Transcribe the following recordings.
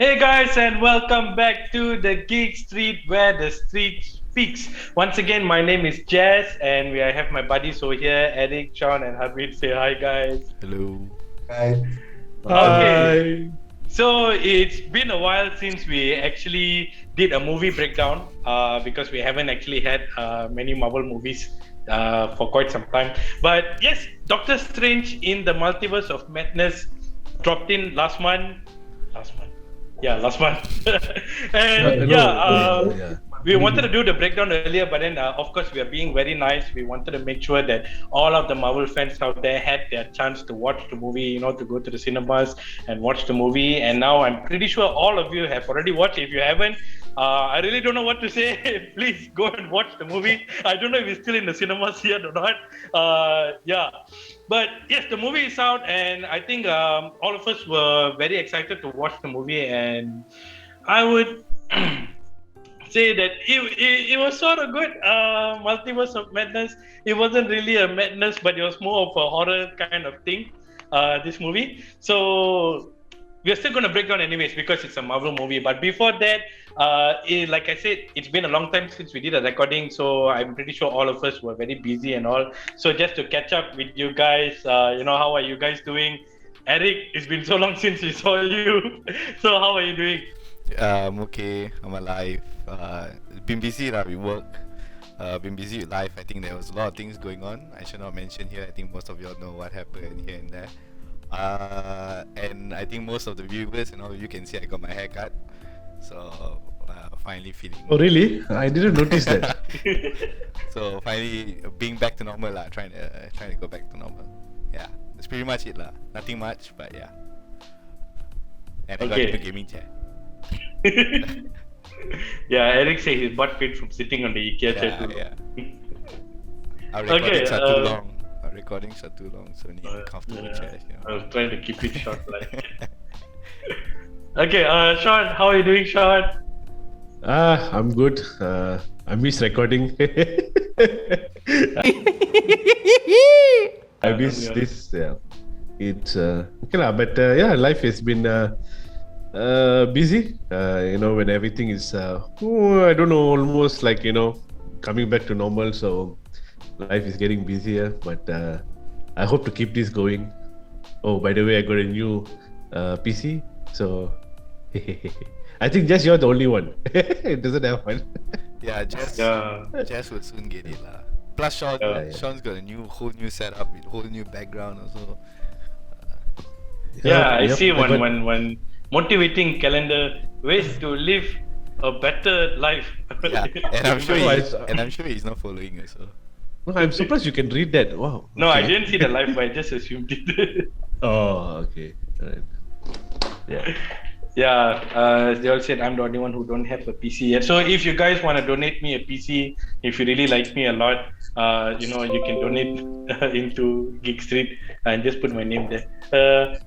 Hey guys, and welcome back to the Geek Street where the street speaks. Once again, my name is Jazz, and I have my buddies over here, Eric, Sean, and Harvit. Say hi, guys. Hello. Hi. Okay, Hi. so it's been a while since we actually did a movie breakdown because we haven't actually had many Marvel movies for quite some time. But yes, Doctor Strange in the Multiverse of Madness dropped in last month. Yeah, last month. And we wanted to do the breakdown earlier, but then of course we are being very nice. We wanted to make sure that all of the Marvel fans out there had their chance to watch the movie, to go to the cinemas and watch the movie. And now I'm pretty sure all of you have already watched. If you haven't, I really don't know what to say. Please go and watch the movie. I don't know if it's still in the cinemas yet or not. But yes, the movie is out, and I think all of us were very excited to watch the movie. And I would say that it was sort of good. Multiverse of Madness. It wasn't really a madness, but it was more of a horror kind of thing. This movie. So we're still going to break down anyways because it's a Marvel movie. But before that, like I said, it's been a long time since we did a recording, so I'm pretty sure all of us were very busy and all. So just to catch up with you guys, how are you guys doing? Eric, it's been so long since we saw you. So how are you doing? I'm okay. I'm alive. Been busy with work. Been busy with life. I think there was a lot of things going on. I should not mention here. I think most of y'all know what happened here and there. And I think most of the viewers and all of you can see I got my hair cut. So finally feeling. Oh really? I didn't notice that. So finally being back to normal lah. Trying to go back to normal. Yeah, that's pretty much it lah. Nothing much, but yeah. And I got a new gaming chair. Yeah, Eric said his butt pain from sitting on the IKEA chair too. Yeah. Our recordings are too long. Our recordings are too long, so we need comfortable chairs. I was trying to keep it short. Okay, Sean, how are you doing, Sean? I'm good. I miss recording. I miss this. Yeah, it's okay lah. But life has been busy. When everything is I don't know, almost like coming back to normal. So life is getting busier. But I hope to keep this going. Oh, by the way, I got a new PC. So I think just you're the only one. It doesn't have one. Yeah, Jess would soon get it lah. Plus Sean, Sean's got a whole new setup with whole new background also. I see one motivating calendar ways to live a better life. Yeah, and I'm sure he's not following us. So. No, I'm surprised you can read that. Wow. No, I didn't see the live, but I just assumed it. Oh, okay. All right. Yeah. Yeah, they all said I'm the only one who don't have a PC yet. So if you guys want to donate me a PC, if you really like me a lot, you can donate into Geek Street and just put my name there.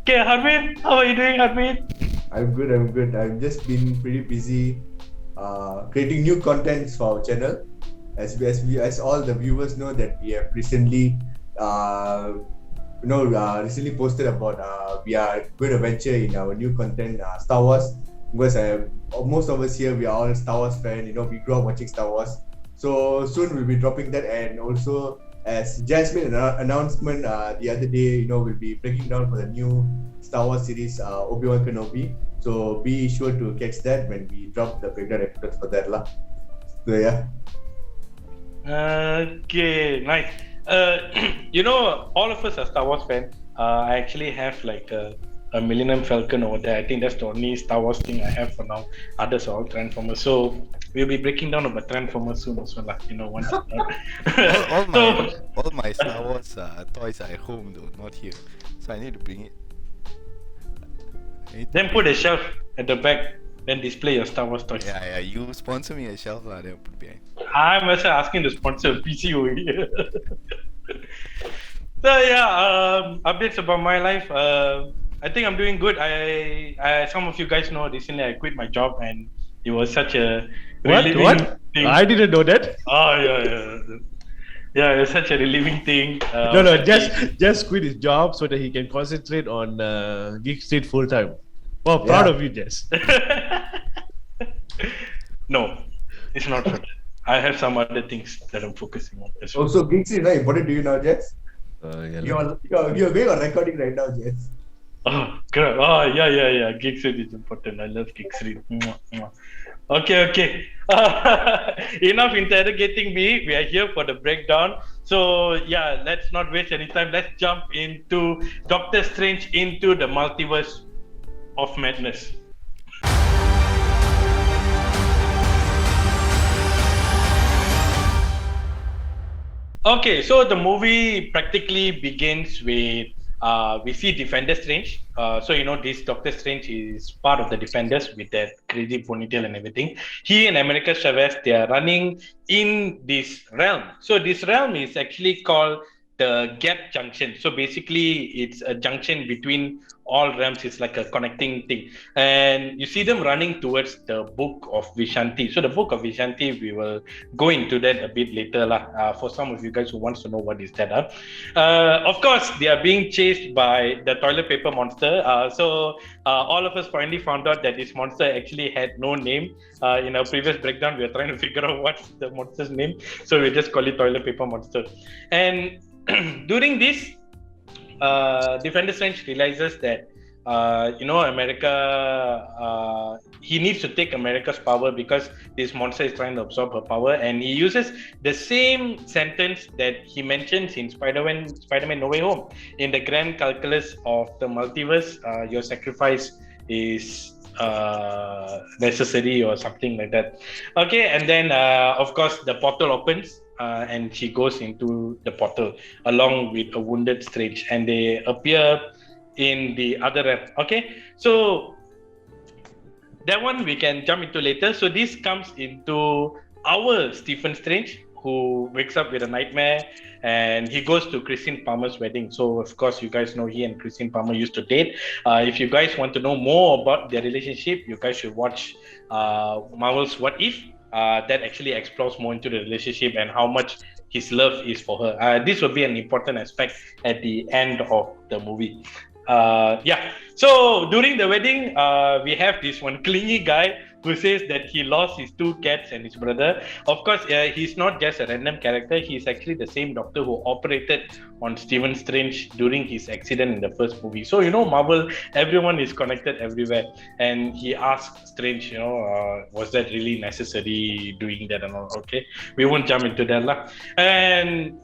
Okay, Harvit, how are you doing, Harvit? I'm good. I've just been pretty busy creating new contents for our channel. As all the viewers know that we have recently recently posted about we are going to venture in our new content, Star Wars, because most of us here, we are all Star Wars fans. We grew up watching Star Wars, so soon we'll be dropping that. And also, as Jasmine announcement the other day, we'll be breaking down for the new Star Wars series, Obi-Wan Kenobi. So be sure to catch that when we drop the breakdown episode for that lah. So yeah. Okay, nice. All of us are Star Wars fans. I actually have like a Millennium Falcon over there. I think that's the only Star Wars thing I have for now. Others are all Transformers. So we'll be breaking down about Transformers soon as well. Once. all my Star Wars toys are at home though, not here. So I need to bring it. Then put a shelf at the back. Then display your Star Wars toys. Yeah. You sponsor me a shelf lah. Then put behind. I'm also asking to sponsor a PC over here. So updates about my life. I think I'm doing good. I some of you guys know recently I quit my job and it was such a What? Thing. I didn't know that. Oh yeah. Yeah, it was such a relieving thing. Just quit his job so that he can concentrate on Geek Street full time. Wow, proud Yeah. of you, Jess. No, it's not for that. I have some other things that I'm focusing on as well. Also, Geeks is not important to you now, Jess. Yeah, You're going on recording right now, Jess. Oh, good. Oh, yeah. Geek Street is important. I love Geek Street. Mwah, mwah. Okay. Enough interrogating me. We are here for the breakdown. So, yeah, let's not waste any time. Let's jump into Doctor Strange into the Multiverse of Madness. Okay, so the movie practically begins with we see Defender Strange. So this Doctor Strange is part of the Defenders with that crazy ponytail and everything. He and America Chavez, they are running in this realm. So this realm is actually called the Gap Junction. So basically, it's a junction between all realms. It's like a connecting thing, and you see them running towards the Book of Vishanti. So the Book of Vishanti, we will go into that a bit later, for some of you guys who wants to know what is that. Of course, they are being chased by the toilet paper monster. So all of us finally found out that this monster actually had no name. In our previous breakdown, we were trying to figure out what's the monster's name, so we just call it toilet paper monster. And during this, Defender Strange realizes that America, he needs to take America's power because this monster is trying to absorb her power, and he uses the same sentence that he mentions in Spider-Man No Way Home. In the grand calculus of the multiverse, your sacrifice is necessary or something like that. Okay, and then of course the portal opens. And she goes into the portal along with a wounded Strange, and they appear in the other realm. Okay, so that one we can jump into later. So this comes into our Stephen Strange, who wakes up with a nightmare, and he goes to Christine Palmer's wedding. So of course you guys know he and Christine Palmer used to date. If you guys want to know more about their relationship, you guys should watch Marvel's What If. That actually explores more into the relationship and how much his love is for her. This will be an important aspect at the end of the movie. So during the wedding, we have this one clingy guy who says that he lost his 2 cats and his brother. Of course, he's not just a random character. He's actually the same doctor who operated on Stephen Strange during his accident in the first movie. So, Marvel, everyone is connected everywhere. And he asked Strange, was that really necessary doing that and all? Okay, we won't jump into that. And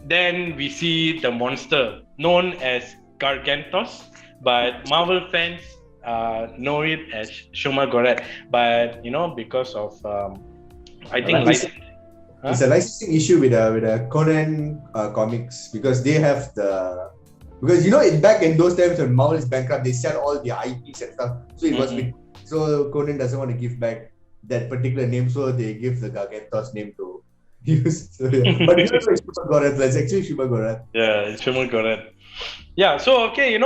then we see the monster known as Gargantos, but Marvel fans know it as Shumagoret, but because of I think it's a licensing issue with a Conan comics, because they have back in those times when Marvel is bankrupt, they sell all their IPs and stuff. So it was so Conan doesn't want to give back that particular name, so they give the Gargantos name to use. So, yeah. But it's Shumagoret. It's actually Shumagoret. Yeah, it's Shumagoret. Yeah, so okay,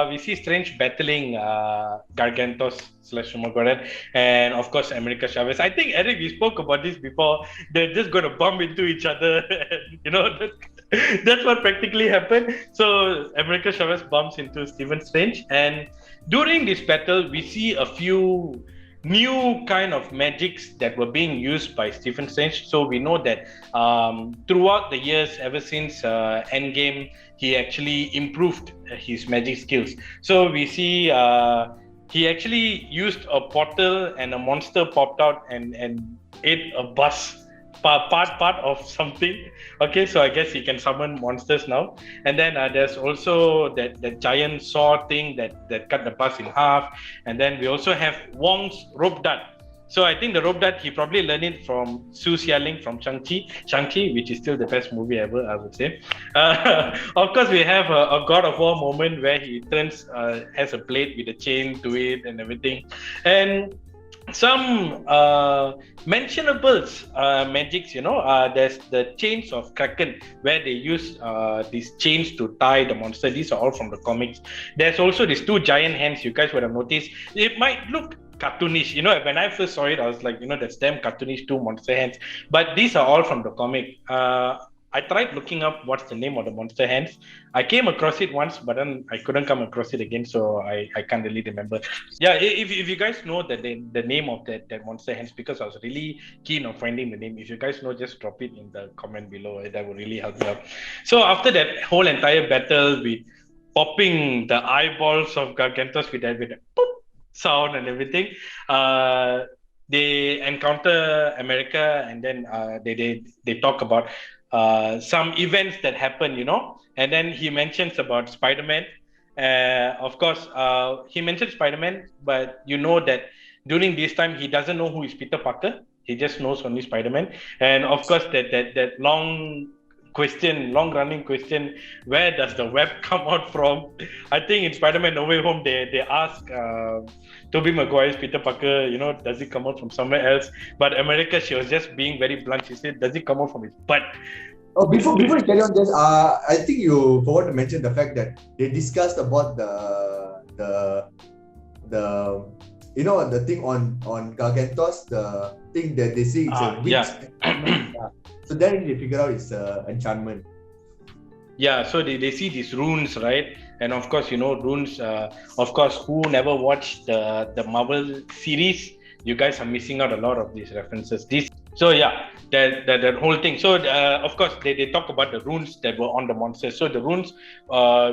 we see Strange battling Gargantos / Shumagoret, and of course America Chavez. I think, Eric, we spoke about this before. They're just going to bump into each other, that's what practically happened. So America Chavez bumps into Stephen Strange, and during this battle, we see a few new kind of magics that were being used by Stephen Strange. So we know that throughout the years, ever since Endgame, he actually improved his magic skills. So we see he actually used a portal, and a monster popped out and ate a bus part of something. Okay, so I guess he can summon monsters now. And then there's also that giant saw thing that cut the bus in half. And then we also have Wong's rope dart. So I think the rope dart, he probably learned it from Su Xialing from Shang-Chi, which is still the best movie ever, I would say. Of course, we have a God of War moment where he has a blade with a chain to it and everything. And some mentionables magics, there's the chains of Kraken, where they use these chains to tie the monster. These are all from the comics. There's also these 2 giant hands. You guys would have noticed. It might look cartoonish, when I first saw it, I was like, that's damn cartoonish 2 monster hands. But these are all from the comic. I tried looking up what's the name of the monster hands. I came across it once, but then I couldn't come across it again, so I can't really remember. Yeah, if you guys know the name of that monster hands, because I was really keen on finding the name. If you guys know, just drop it in the comment below. That would really help me out. So after that whole entire battle with popping the eyeballs of Gargantos with that boop sound and everything, they encounter America, and then they talk about some events that happen, and then he mentions about Spider-Man. Of course, he mentioned Spider-Man, but you know that during this time he doesn't know who is Peter Parker. He just knows only Spider-Man, and of course that long running question, where does the web come out from? I think in Spider-Man No Way Home they ask Tobey Maguire's Peter Parker, does it come out from somewhere else? But America, she was just being very blunt. She said, does it come out from his butt? Oh, before you carry on, just I think you forgot to mention the fact that they discussed about the the thing on Gargantos, the thing that they see it's a witch. Yeah. So then they figure out it's enchantment. Yeah, so they see these runes, right? And of course, runes. Of course, who never watched the Marvel series, you guys are missing out a lot of these references. So yeah, that whole thing. So of course, they talk about the runes that were on the monsters. So the runes,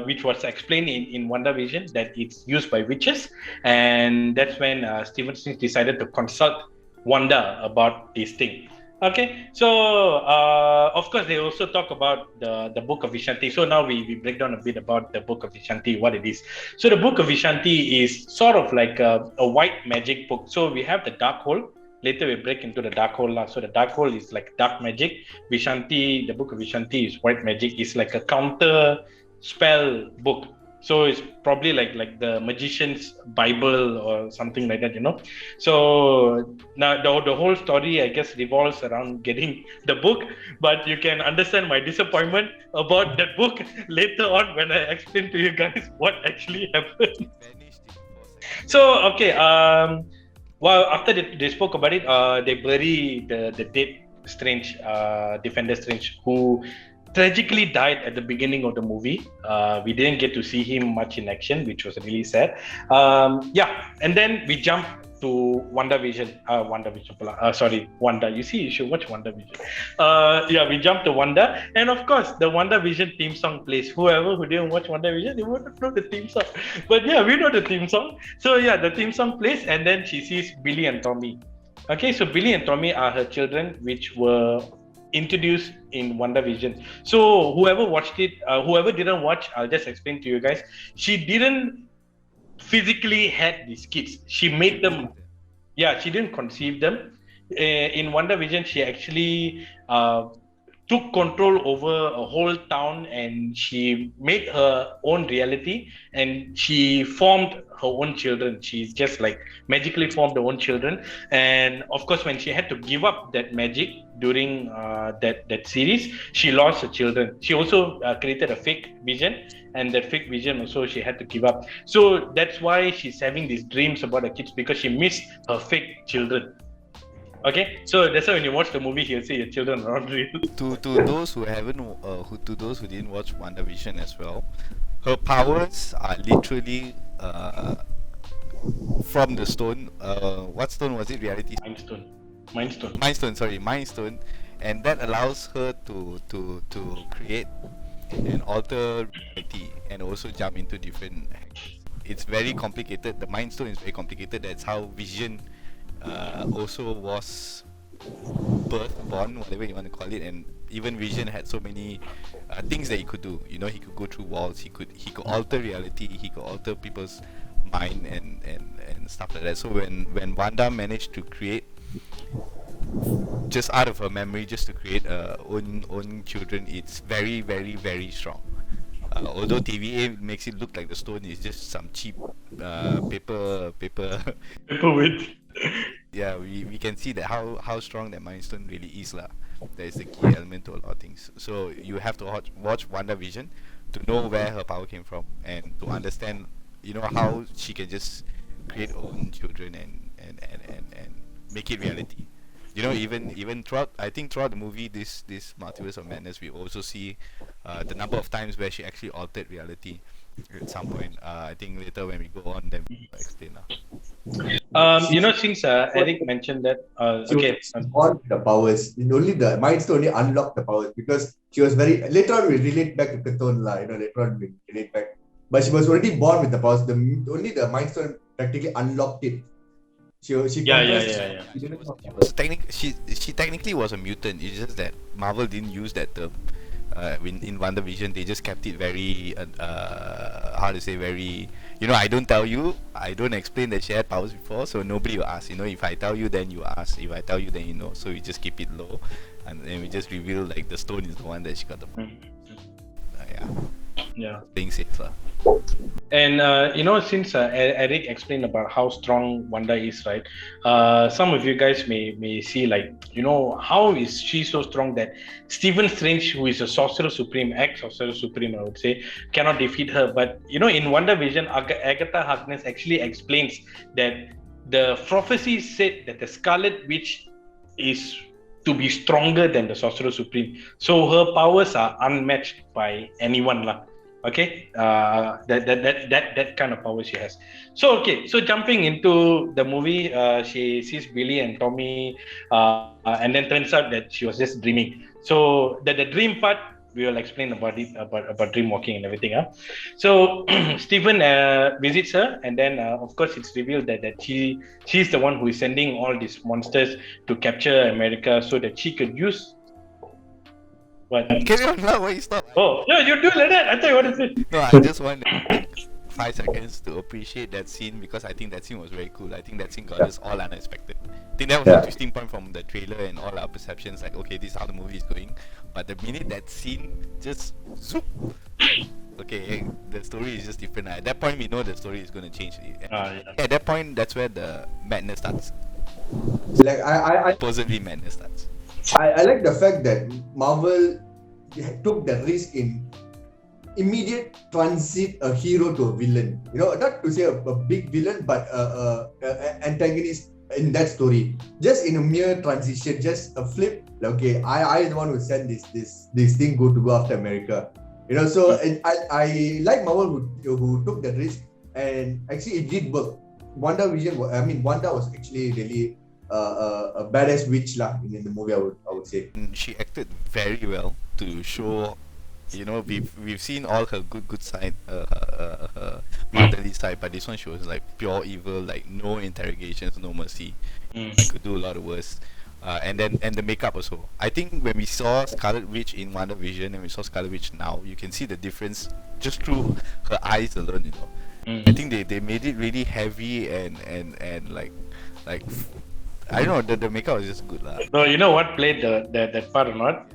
which was explained in WandaVision, that it's used by witches, and that's when Stephen Strange decided to consult Wanda about this thing. Okay, so of course they also talk about the Book of Vishanti. So now we break down a bit about the Book of Vishanti, what it is. So the Book of Vishanti is sort of like a white magic book. So we have the dark hole. Later we break into the dark hole. So the dark hole is like dark magic. Vishanti, the Book of Vishanti is white magic. It's like a counter spell book. So it's probably like the magician's Bible or something like that, So now the whole story, I guess, revolves around getting the book. But you can understand my disappointment about that book later on when I explain to you guys what actually happened. So okay, well, after they spoke about it, they bury the dead Strange, Defender Strange, who tragically died at the beginning of the movie. We didn't get to see him much in action, which was really sad. And then we jump to WandaVision. Wanda. You see, you should watch WandaVision. We jump to Wanda, and of course, the WandaVision theme song plays. Whoever who didn't watch WandaVision, they wouldn't know the theme song. But yeah, we know the theme song. So yeah, the theme song plays, and then she sees Billy and Tommy. Okay, so Billy and Tommy are her children, which were introduced in WandaVision. So whoever watched it, whoever didn't watch, I'll just explain to you guys. She didn't physically had these kids. She made them. Yeah, she didn't conceive them. In WandaVision, she actually took control over a whole town, and she made her own reality, and she formed her own children. She's just like magically formed her own children. And of course, when she had to give up that magic during that series, she lost her children. She also created a fake vision, and that fake vision also she had to give up. So that's why she's having these dreams about her kids, because she missed her fake children. Okay, so that's why when you watch the movie, you'll say your children are not real. To those who haven't, to those who didn't watch WandaVision as well, her powers are literally from the stone. What stone was it? Reality. Mind Stone, and that allows her to create and alter reality and also jump into different. It's very complicated. The Mind Stone is very complicated. That's how Vision also was born, whatever you want to call it, and even Vision had so many things that he could do. He could go through walls, he could alter reality, he could alter people's mind and stuff like that. So when Wanda managed to create, just out of her memory, just to create own children, it's very, very, very strong. Although TVA makes it look like the stone is just some cheap paper Paperweight. Yeah, we can see that how strong that Mind Stone really is lah. That is the key element to a lot of things. So you have to watch WandaVision to know where her power came from, and to understand how she can just create her own children and make it reality. You know, even throughout, I think throughout the movie, this Multiverse of Madness, we also see the number of times where she actually altered reality at some point. I think later when we go on, then we'll explain. Since Eric mentioned that, She okay. was born with the powers. Only the Mind Stone only unlocked the powers because she was very. Later on, we relate back to Katon lah. Later on we relate back. But she was already born with the powers. Only the Mind Stone practically unlocked it. She Yeah. She technically was a mutant. It's just that Marvel didn't use that term. In Wandavision, they just kept it very, how to say, very, I don't tell you, I don't explain that she had powers before, so nobody will ask. If I tell you, then you ask. If I tell you, then you know. So we just keep it low, and then we just reveal like the stone is the one that she got the. Yeah. Being safe, lah. And since Eric explained about how strong Wanda is, right? Some of you guys may see like, how is she so strong that Stephen Strange, who is a Sorcerer Supreme, ex-Sorcerer Supreme, I would say, cannot defeat her. But in WandaVision, Agatha Harkness actually explains that the prophecy said that the Scarlett Witch is to be stronger than the Sorcerer Supreme. So her powers are unmatched by anyone lah. Okay, that kind of power she has. So jumping into the movie, she sees Billy and Tommy, and then turns out that she was just dreaming. So the dream part, we will explain about it, about dream walking and everything. So Stephen visits her, and then of course it's revealed that she's the one who is sending all these monsters to capture America so that she could use. What? Carry on now, why you stop? Oh, no, you do like that. I thought you wanted to say. No, I just want to take 5 seconds to appreciate that scene because I think that scene was very cool. I think that scene got us all unexpected. I think that was a twisting point from the trailer and all our perceptions. Like, okay, this is how the movie is going. But the minute that scene just zoop, okay, the story is just different. At that point, we know the story is going to change. At that point, that's where the madness starts. Like I supposedly madness starts. I like the fact that Marvel took the risk in immediate transit a hero to a villain. Not to say a big villain, but a antagonist in that story. Just in a mere transition, just a flip. Okay, I the one who sent this thing go after America. So and I like Marvel who took the risk, and actually it did work. Wanda was actually really a badass witch lah in the movie. I would say she acted very well to show, we've seen all her good side, her motherly side, but this one she was like pure evil, like no interrogations, no mercy. I could do a lot of worse. And the makeup also. I think when we saw Scarlet Witch in WandaVision and we saw Scarlet Witch now, you can see the difference just through her eyes alone. I think they made it really heavy and like I don't know, the makeup was just good lah. No, you know what played that part or not?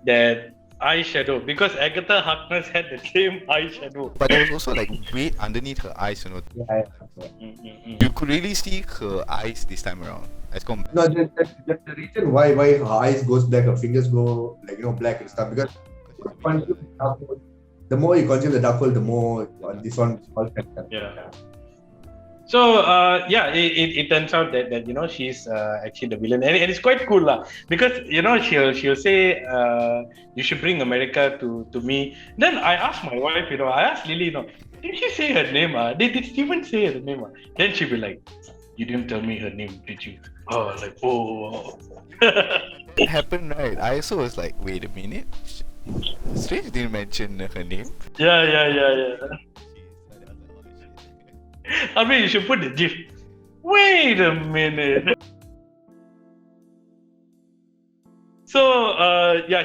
That eyeshadow, because Agatha Harkness had the same eyeshadow. But there was also like weight underneath her eyes, You could really see her eyes this time around. No, the reason why her eyes goes black, her fingers go like black and stuff, because the more you consume the dark hole, the more this one. Yeah. So it turns out that she's actually the villain, and it's quite cool lah, because she'll say you should bring America to me. Then I asked my wife, I asked Lily, did she say her name? Did Steven say her name? Then she'll be like, you didn't tell me her name, did you? Oh, like It happened, right? I also was like, wait a minute, Strange didn't mention her name. Yeah. I mean, you should put the GIF. Wait a minute. So,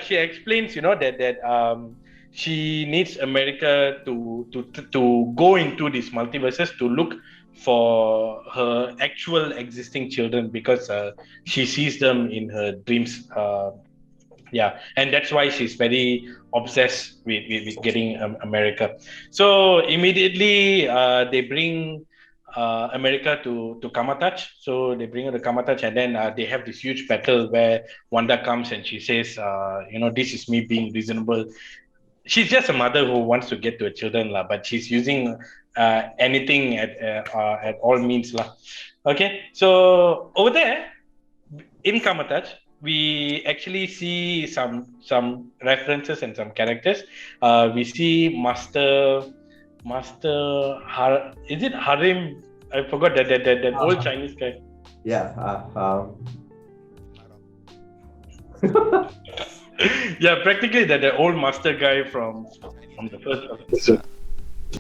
she explains, that she needs America to go into these multiverses to look for her actual existing children, because she sees them in her dreams. And that's why she's very obsessed with getting America. So immediately they bring America to Kamar-Taj. So they bring her to Kamar-Taj, and then they have this huge battle where Wanda comes and she says, this is me being reasonable. She's just a mother who wants to get to her children, but she's using anything at all means. Okay, so over there, in Kamar-Taj, we actually see some references and some characters. We see is it Harim? I forgot that old Chinese guy. Yeah. Yeah, practically the old master guy from the first episode.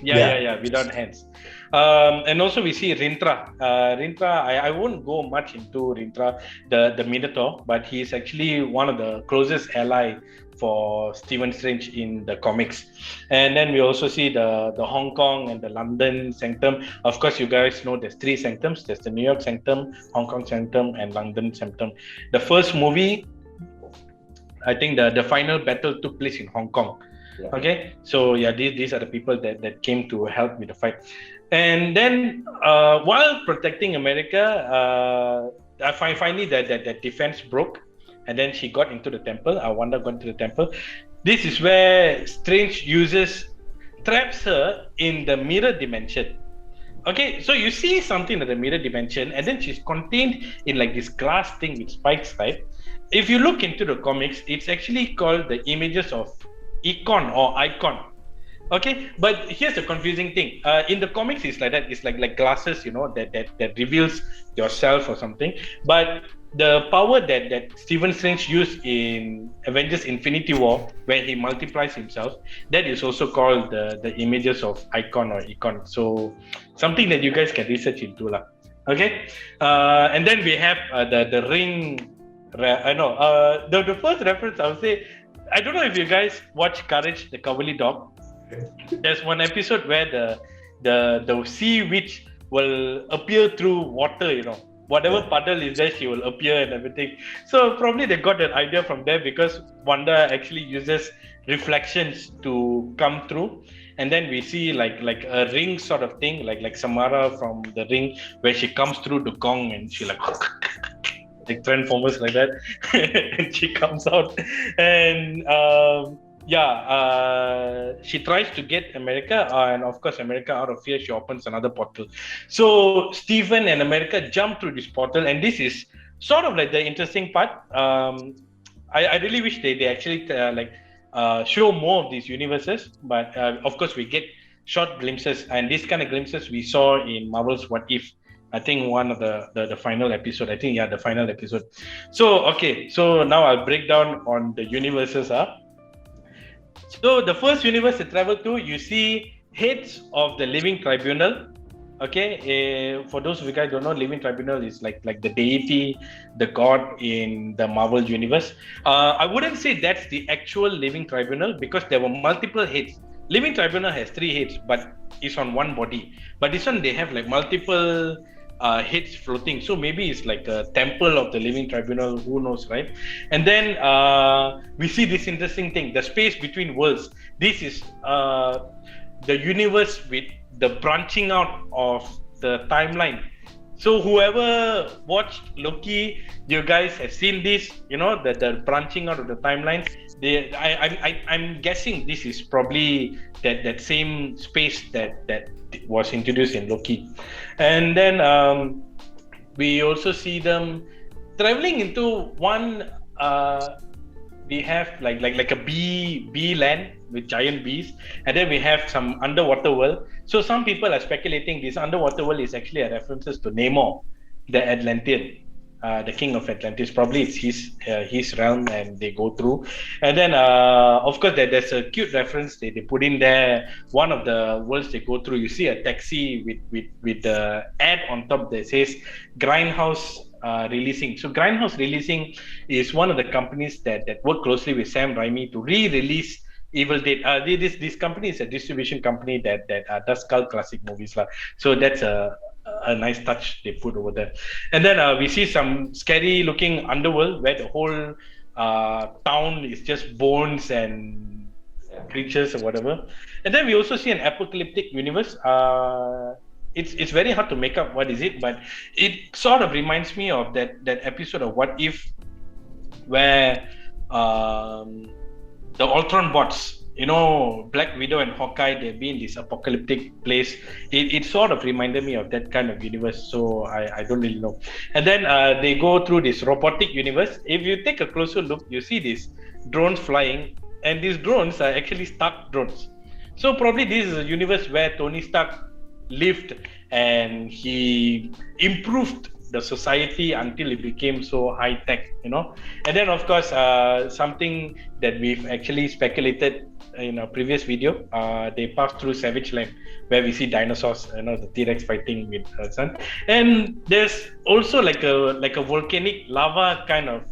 Yeah, without hands. And also we see Rintra. I won't go much into Rintra, the Minotaur, but he's actually one of the closest ally for Stephen Strange in the comics. And then we also see the Hong Kong and the London sanctum. Of course, you guys know there's 3 sanctums. There's the New York sanctum, Hong Kong sanctum, and London sanctum. The first movie, I think the final battle took place in Hong Kong. Yeah. Okay, so yeah, these are the people that came to help with the fight. And then while protecting America, finally that defense broke, and then she got into the temple. Wanda got into the temple. This is where Strange traps her in the mirror dimension. Okay, so you see something in the mirror dimension, and then she's contained in like this glass thing with spikes, right? If you look into the comics, it's actually called the images of icon. Okay, but here's the confusing thing. In the comics, it's like that. It's like glasses, that reveals yourself or something. But the power that Stephen Strange used in Avengers Infinity War, where he multiplies himself, that is also called the images of icon. So something that you guys can research into lah. Okay, and then we have the ring. The first reference I would say, I don't know if you guys watch Courage the Cowardly Dog. There's one episode where the sea witch will appear through water, whatever puddle is there, she will appear and everything. So probably they got that idea from there, because Wanda actually uses reflections to come through. And then we see like a ring sort of thing, like Samara from the Ring, where she comes through the gong and she like Transformers like that, and she comes out, and she tries to get America, and of course America, out of fear, she opens another portal. So Stephen and America jump through this portal, and this is sort of like the interesting part. I really wish they actually show more of these universes, but of course we get short glimpses, and these kind of glimpses we saw in Marvel's What If. I think one of the final episode. The final episode. So now I'll break down on the universes. So the first universe they travel to, you see heads of the Living Tribunal. Okay, for those of you guys who don't know, Living Tribunal is like the deity, the god in the Marvel universe. I wouldn't say that's the actual Living Tribunal, because there were multiple heads. Living Tribunal has 3 heads, but it's on one body. But this one, they have like multiple heads floating, so maybe it's like a temple of the Living Tribunal, who knows, right? And then we see this interesting thing, the space between worlds. This is the universe with the branching out of the timeline. So whoever watched Loki, you guys have seen this, the branching out of the timelines. I'm guessing this is probably that same space that was introduced in Loki. And then we also see them traveling into one. We have like a bee land with giant bees, and then we have some underwater world. So some people are speculating this underwater world is actually a references to Namor, the Atlantean, the king of Atlantis. Probably it's his realm, and they go through. And then of course there's a cute reference they put in there. One of the worlds they go through, you see a taxi with the ad on top that says Grindhouse Releasing. So Grindhouse Releasing is one of the companies that work closely with Sam Raimi to re-release Evil Dead. This company is a distribution company that does cult classic movies. So that's a nice touch they put over there. And then we see some scary looking underworld where the whole town is just bones and creatures or whatever. And then we also see an apocalyptic universe. It's very hard to make up what is it, but it sort of reminds me of that episode of What If, where the Ultron bots Black Widow and Hawkeye, they've been in this apocalyptic place. It sort of reminded me of that kind of universe, so I don't really know. And then they go through this robotic universe. If you take a closer look, you see these drones flying, and these drones are actually Stark drones. So probably this is a universe where Tony Stark lived and he improved the society until it became so high tech, And then of course, something that we've actually speculated in a previous video, they pass through Savage Land, where we see dinosaurs, the T-Rex fighting with sun. And there's also like a volcanic lava kind of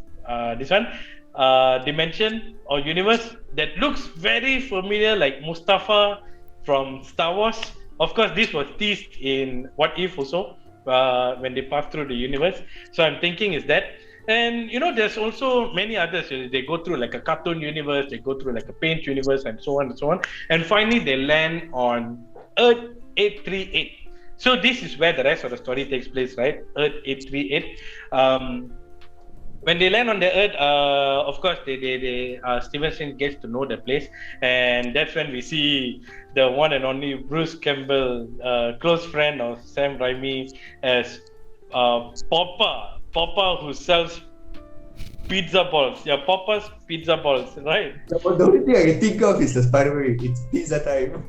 dimension or universe that looks very familiar, like Mustafa from Star Wars. Of course, this was teased in What If also, when they pass through the universe. So I'm thinking is that. And there's also many others. They go through like a cartoon universe, they go through like a paint universe, and so on and so on. And finally, they land on Earth 838. So this is where the rest of the story takes place, right? Earth 838. When they land on the Earth, of course, Stephen Strange gets to know the place, and that's when we see the one and only Bruce Campbell, close friend of Sam Raimi, as Papa, who sells pizza balls. Yeah, Papa's pizza balls, right? The only thing I can think of is the Spiderman. It's pizza time.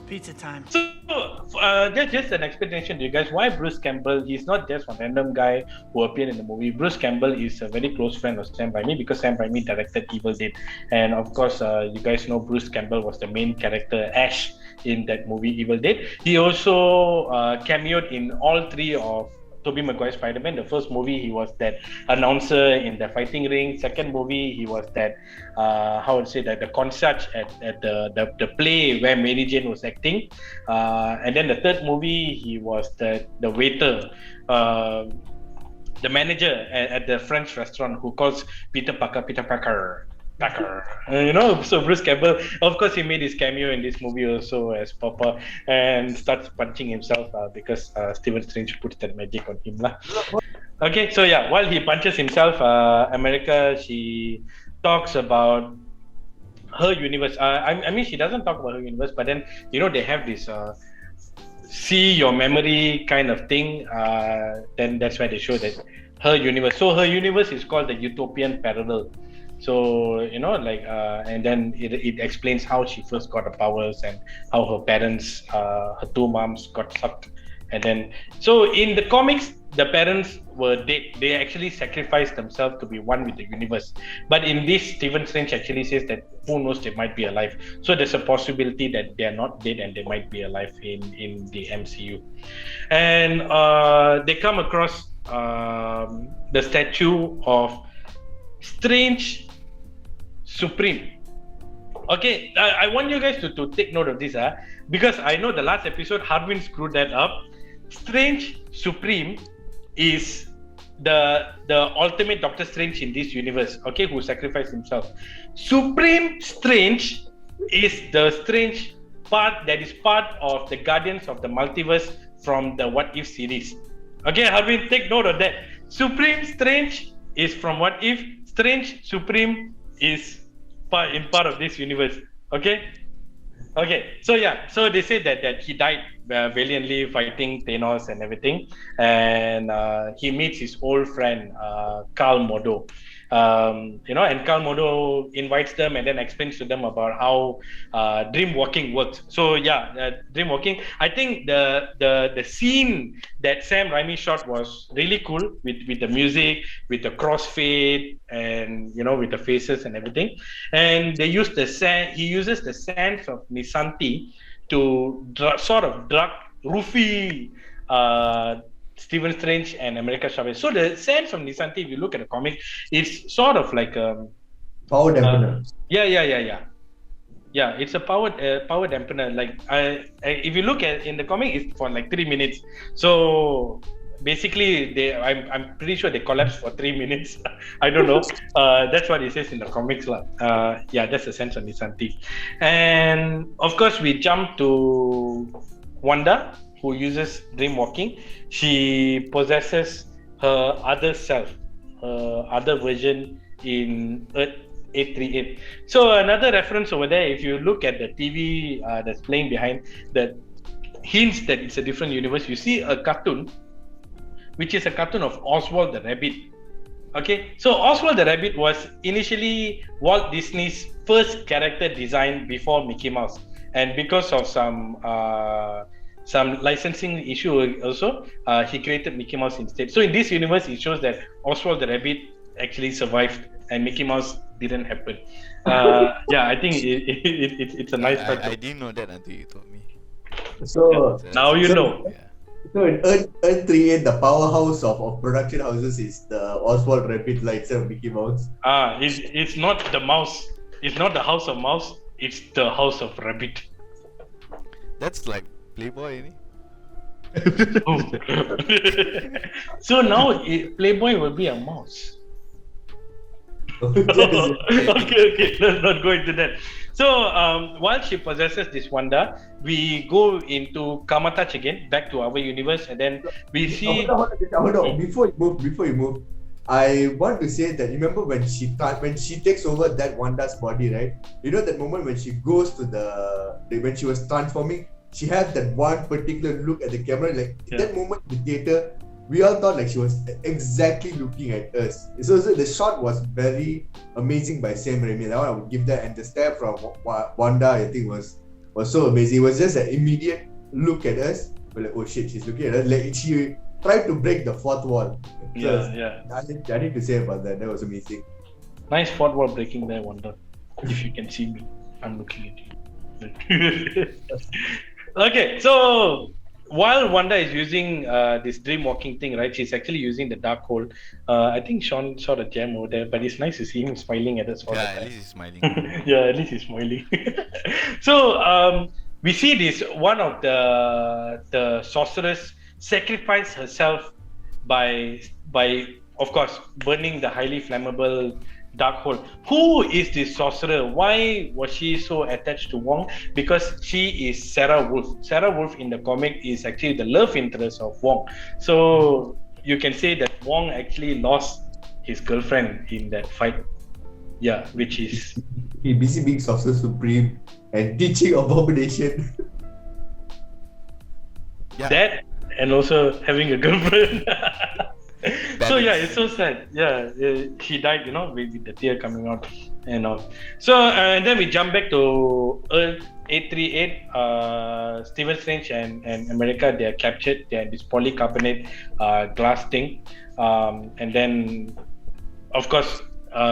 Pizza time. So, just an explanation to you guys. Why Bruce Campbell? He's not just a random guy who appeared in the movie. Bruce Campbell is a very close friend of Sam Raimi because Sam Raimi directed Evil Dead. And of course, you guys know Bruce Campbell was the main character, Ash, in that movie, Evil Dead. He also cameoed in all three of Tobey Maguire's Spider-Man. The first movie, he was that announcer in the fighting ring. Second movie, he was that the concierge at the play where Mary Jane was acting. And then the third movie, he was the waiter, the manager at the French restaurant who calls Peter Parker. So Bruce Campbell, of course, he made his cameo in this movie also as Papa, and starts punching himself because Stephen Strange puts that magic on him. Okay, so yeah, while he punches himself, America, she talks about her universe. I mean, she doesn't talk about her universe, but then, they have this see your memory kind of thing. Then that's why they show that her universe. So her universe is called the Utopian Parallel. So and then it explains how she first got her powers and how her parents, her two moms, got sucked. And then, so in the comics, the parents were dead. They actually sacrificed themselves to be one with the universe. But in this, Stephen Strange actually says that who knows, they might be alive. So there's a possibility that they are not dead and they might be alive in the MCU. And they come across the statue of Strange Supreme. Okay, I want you guys to take note of this, because I know the last episode Harvin screwed that up. Strange Supreme is the ultimate Doctor Strange in this universe, okay, who sacrificed himself. Supreme Strange is the Strange part that is part of the Guardians of the Multiverse from the What If series. Okay, Harvin, take note of that. Supreme Strange is from What If. Strange Supreme is part of this universe. Okay, so yeah, so they say that he died valiantly fighting Thanos and everything, and he meets his old friend Karl Mordor. And Karl Mordor invites them and then explains to them about how dream walking works. So yeah, dream walking. I think the scene that Sam Raimi shot was really cool with the music, with the crossfade, and with the faces and everything. And they use the sand. He uses the sands of Vishanti to sort of roofie Stephen Strange and America Chavez. So the sands from Vishanti, if you look at the comic, it's sort of like a power dampener. Yeah, it's a power dampener. Like if you look at in the comic, it's for like 3 minutes. So basically, I'm pretty sure they collapsed for 3 minutes. I don't know. That's what it says in the comics, yeah, that's the sense of Vishanti. And of course, we jump to Wanda, who uses dream walking. She possesses her other self, her other version in Earth 838. So another reference over there, if you look at the TV that's playing behind, that hints that it's a different universe. You see a cartoon, which is a cartoon of Oswald the Rabbit. Okay, so Oswald the Rabbit was initially Walt Disney's first character design before Mickey Mouse, and because of some licensing issue also, he created Mickey Mouse instead. So in this universe, it shows that Oswald the Rabbit actually survived and Mickey Mouse didn't happen. Yeah, I think it's a nice touch. I didn't know that until you told me. So Now you know. Yeah. So in Earth 38, the powerhouse of production houses is the Oswald Rabbit lights of Mickey Mouse. It's not the mouse. It's not the house of mouse. It's the house of rabbit. That's like Playboy, innit? Oh. So now Playboy will be a mouse. Okay, let's not go into that. So while she possesses this Wanda, we go into Kamar-Taj again, back to our universe, and then we see. Hold on. Before you move, I want to say that remember when she takes over that Wanda's body, right? You know that moment when she goes to when she was transforming, she had that one particular look at the camera, like that moment in the theater. We all thought like she was exactly looking at us. So the shot was very amazing by Sam Raimi. That one I would give that, and the stare from Wanda, I think was so amazing. It was just an immediate look at us. We're like, oh shit, she's looking at us. Like she tried to break the fourth wall. Yeah. I need to say about that. That was amazing. Nice fourth wall breaking there, Wanda. If you can see me, I'm looking at you. Okay, so while Wanda is using this dream walking thing, right? She's actually using the dark hole. I think Sean saw the gem over there, but it's nice to see him smiling at us all the time. At least he's smiling. Yeah, at least he's smiling. So we see this one of the sorceress sacrifice herself by of course burning the highly flammable dark hole. Who is this sorcerer? Why was she so attached to Wong? Because she is Sarah Wolf. Sarah Wolf in the comic is actually the love interest of Wong. So you can say that Wong actually lost his girlfriend in that fight. Yeah, which is he busy being sorcerer supreme and teaching abomination. Yeah. that, and also having a girlfriend. So yeah, it's so sad. Yeah, she died, with the tear coming out and all. So and then we jump back to Earth 838. Stephen Strange and America, they are captured. They are in this polycarbonate glass thing, and then of course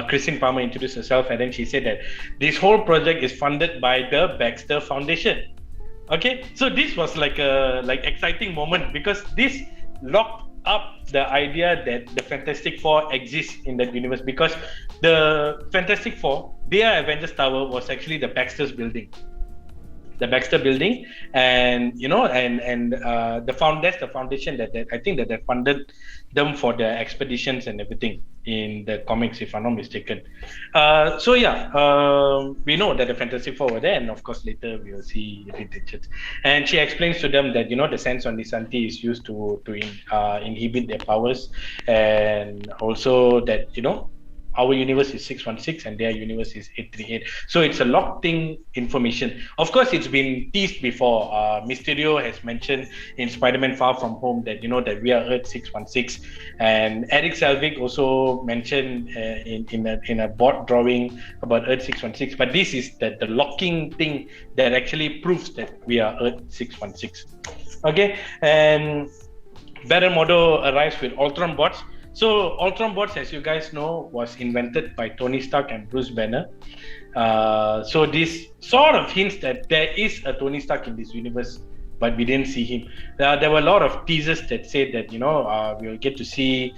Christine Palmer introduced herself, and then she said that this whole project is funded by the Baxter Foundation. Okay, so this was like a exciting moment because this locked up the idea that the Fantastic Four exists in that universe, because the Fantastic Four, their Avengers Tower was actually the Baxter's building. The Baxter building, and that's the foundation that I think that funded them for their expeditions and everything in the comics, if I'm not mistaken. So yeah, we know that the Fantastic Four were there, and of course later we will see Reed Richards, and she explains to them that the sense on Vishanti is used to inhibit their powers, and also that our universe is 616 and their universe is 838. So it's a locked-in information. Of course, it's been teased before. Mysterio has mentioned in Spider-Man Far From Home that that we are Earth 616, and Eric Selvig also mentioned in a board drawing about Earth 616. But this is the locking thing that actually proves that we are Earth 616. Okay, and Baron Mordo arrives with Ultron bots. So Ultron bots, as you guys know, was invented by Tony Stark and Bruce Banner. So this sort of hints that there is a Tony Stark in this universe, but we didn't see him. There were a lot of teasers that said that we'll get to see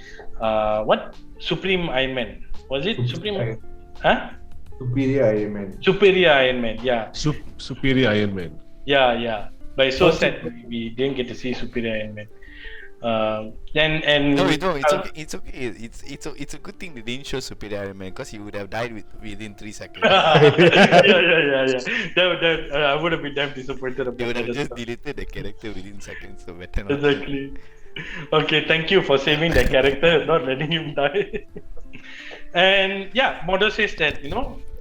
Supreme Iron Man. Was it Supreme? Huh? Superior Iron Man. Superior Iron Man. Yeah. Superior Iron Man. Yeah. But it's so sad we didn't get to see Superior Iron Man. No, it's okay. It's a good thing they didn't show Superior Iron Man, because he would have died within 3 seconds. Yeah. I would have been damn disappointed about that. They would have just deleted the character within seconds. So better not. Exactly. Okay, thank you for saving that character, not letting him die. And yeah, Mordor says that,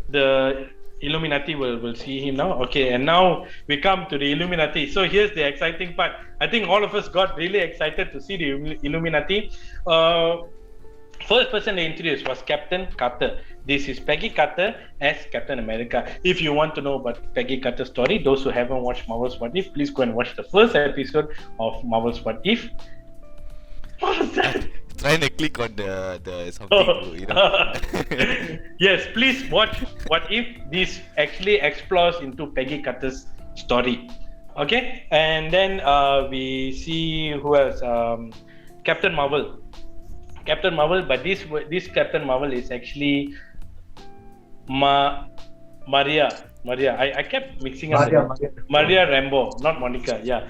the Illuminati will see him now. Okay, and now we come to the Illuminati. So here's the exciting part. I think all of us got really excited to see the Illuminati. First person they introduced was Captain Carter. This is Peggy Carter as Captain America. If you want to know about Peggy Carter's story, those who haven't watched Marvel's What If, please go and watch the first episode of Marvel's What If. What was that? Trying to click on the something, Yes, please watch What If. This actually explores into Peggy Carter's story. Okay, and then we see who else? Captain Marvel. But this Captain Marvel is actually Maria. I kept mixing up Maria Rambeau, not Monica. Yeah.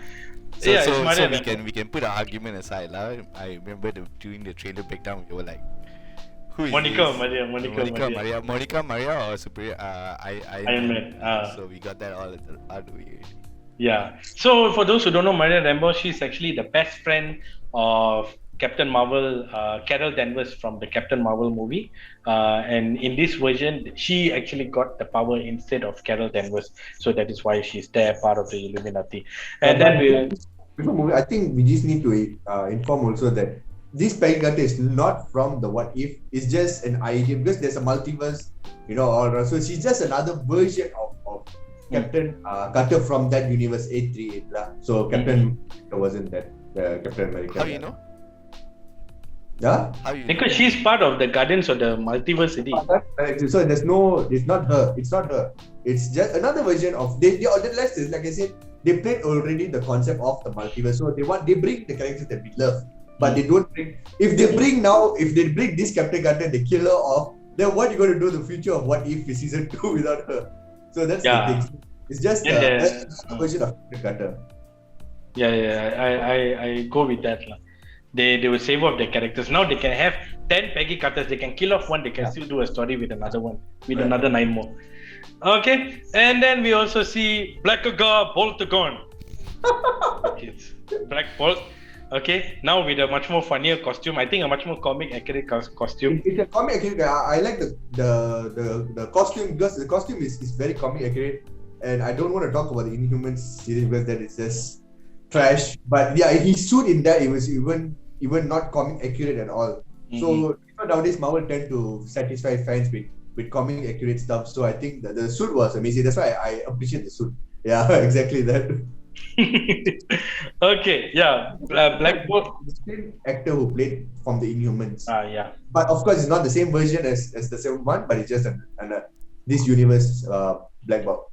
So we can put an argument aside, lah. I remember during the trailer breakdown, we were like, who is Monica Maria or Superior Iron Man. So we got that all out of the way. Yeah. So for those who don't know Maria Rambeau, she's actually the best friend of Captain Marvel, Carol Danvers from the Captain Marvel movie, and in this version, she actually got the power instead of Carol Danvers, so that is why she's there, part of the Illuminati. And then I think we just need to inform also that this Peggy Carter is not from the What If. It's just an idea because there's a multiverse, so she's just another version of Captain Carter from that universe 838. So Captain wasn't that Captain America. How you know? Yeah, because she's part of the Guardians of the Multiverse City. So it's not her. It's just another version of like I said, they played already the concept of the multiverse. So they bring the characters that we love, but they don't bring. If they bring this Captain Carter, they kill her off. Then what you going to do the future of What If season 2 without her? So that's the thing. It's just a version of Captain Carter. I go with that. They will save off their characters. Now they can have 10 Peggy Carters. They can kill off one. They can still do a story with another one, with another 9 more. Okay, and then we also see Blackagar Boltagon. It's Black Bolt. Okay, now with a much more funnier costume. I think a much more comic accurate costume. It's a comic accurate. I like the costume because the costume is very comic accurate. And I don't want to talk about the Inhumans series because that is just trash. But yeah, his suit in that it was even not comic accurate at all. Mm-hmm. So nowadays Marvel tend to satisfy fans with comic accurate stuff. So I think the suit was amazing. That's why I appreciate the suit. Yeah, exactly that. Okay, yeah. Black Bolt, the same actor who played from the Inhumans. Yeah. But of course, it's not the same version as the same one. But it's just this universe Black Bolt.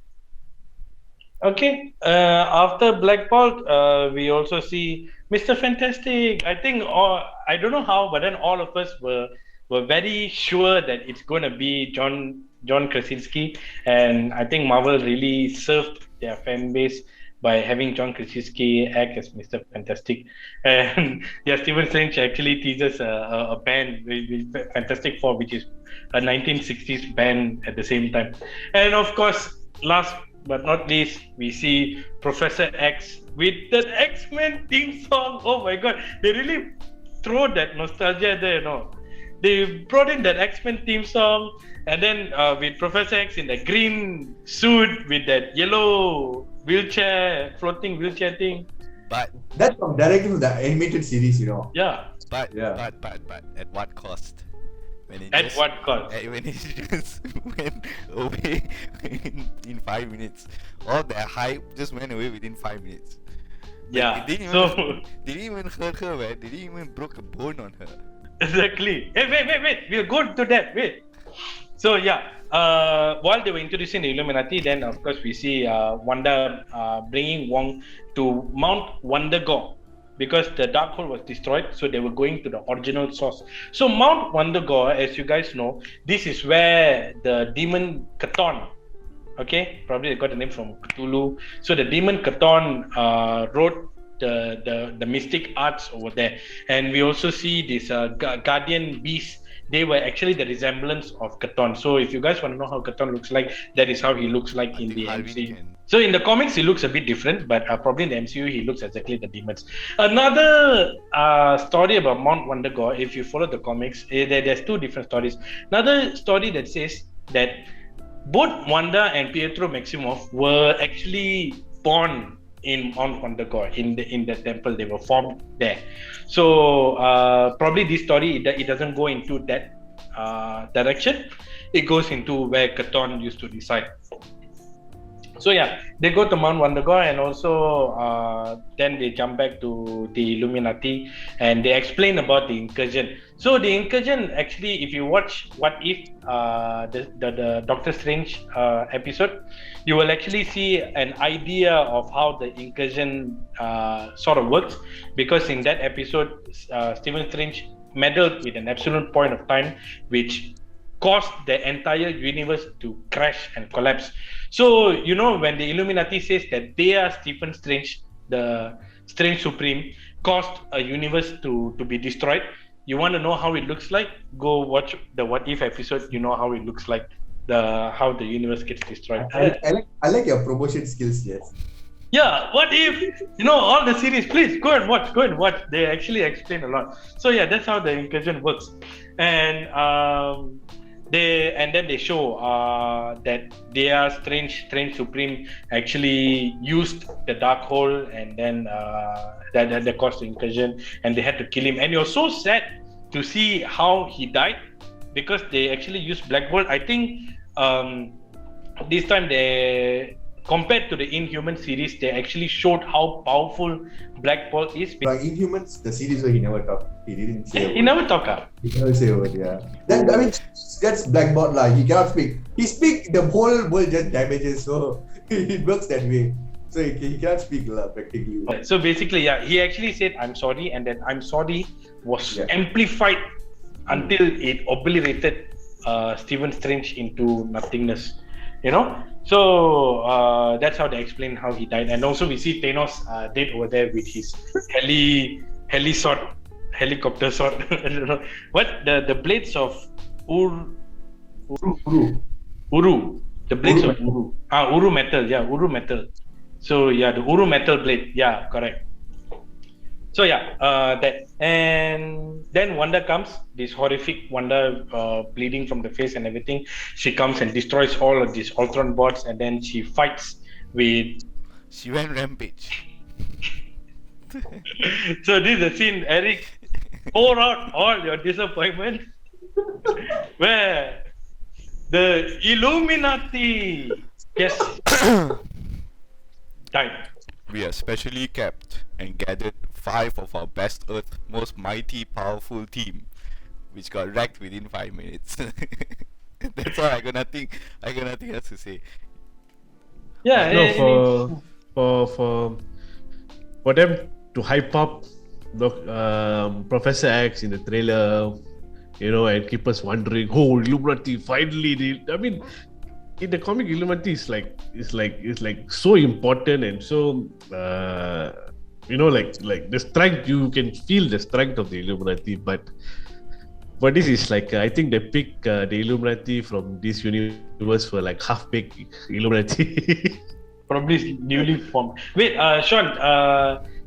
Okay. After Black Bolt, we also see Mr. Fantastic. I think, I don't know how, but then all of us were very sure that it's going to be John Krasinski, and I think Marvel really served their fan base by having John Krasinski act as Mr. Fantastic. And yeah, Stephen Strange actually teases a band with Fantastic Four, which is a 1960s band at the same time. And of course, last but not least, we see Professor X with that X-Men theme song. Oh my god, they really throw that nostalgia there, They brought in that X-Men theme song, and then with Professor X in the green suit with that yellow floating wheelchair thing. But that's directly from the animated series, Yeah. But at what cost? When it just went away in 5 minutes. All that hype just went away within 5 minutes. Yeah. They didn't even hurt her, man. They didn't even broke a bone on her. Exactly. Hey, wait. We'll go to that. Wait. So yeah, while they were introducing the Illuminati, then of course we see Wanda bringing Wong to Mount Wundagore, because the Dark Hole was destroyed, so they were going to the original source. So Mount Wundagore, as you guys know, this is where the demon Cthulhu, probably they got the name from Cthulhu. So the demon Cthulhu wrote the mystic arts over there, and we also see this guardian beast they were actually the resemblance of Katon. So if you guys want to know how Katon looks like, that is how he looks like in the MCU. So in the comics, he looks a bit different, but probably in the MCU, he looks exactly the demons. Another story about Mount Wundagore, if you follow the comics, there's two different stories. Another story that says that both Wanda and Pietro Maximoff were actually born in Mount Wundagore, in the temple. They were formed there. So probably this story, it doesn't go into that direction. It goes into where Katon used to reside. So yeah, they go to Mount Wundagore, and also then they jump back to the Illuminati, and they explain about the incursion. So the incursion, actually, if you watch What If, the Doctor Strange episode, you will actually see an idea of how the incursion sort of works, because in that episode, Stephen Strange meddled with an absolute point of time, which caused the entire universe to crash and collapse. So, you know, when the Illuminati says that they are Stephen Strange, the Strange Supreme, caused a universe to be destroyed, you want to know how it looks like? Go watch the What If episode. You know how it looks like, how the universe gets destroyed. I like your promotion skills, yes. Yeah, What If, you know, all the series, please go and watch. They actually explain a lot. So yeah, that's how the incursion works. And then they show that their Strange Supreme actually used the dark hole, and then that caused the incursion, and they had to kill him. And it was so sad to see how he died, because they actually used Black Bolt. I think this time they, compared to the Inhuman series, they actually showed how powerful Black Bolt is. Like Inhumans, the series where he never talked. He didn't say. He never talked. He never say a word. Yeah. That, I mean, that's Black Bolt lah. He cannot speak. He speak, the whole world just damages. So it works that way. So he cannot speak lah, practically. So basically, yeah, he actually said "I'm sorry," and that "I'm sorry" was amplified until it obliterated Stephen Strange into nothingness. You know, so that's how they explain how he died. And also we see Thanos dead over there with his helicopter sword. I don't know what the blades of Uru. The blades of Uru. Uru metal. Yeah, Uru metal. So yeah, the Uru metal blade. Yeah, correct. So yeah, that, and then Wanda comes, this horrific Wanda, bleeding from the face and everything. She comes and destroys all of these Ultron bots, and then she fights with. She went rampage. So this is the scene, Eric. Pour out all your disappointment. Where the Illuminati, yes, died. We are specially kept and gathered 5 of our best Earth, most mighty, powerful team, which got wrecked within 5 minutes. That's all. I got nothing else to say. Yeah. No, for them to hype up Professor X in the trailer, you know, and keep us wondering, oh, Illuminati finally. I mean, in the comic, Illuminati is like so important, and so you know, like the strength, you can feel the strength of the Illuminati, but this is like, I think they pick the Illuminati from this universe for like half-baked Illuminati. Probably newly formed. Wait, Sean,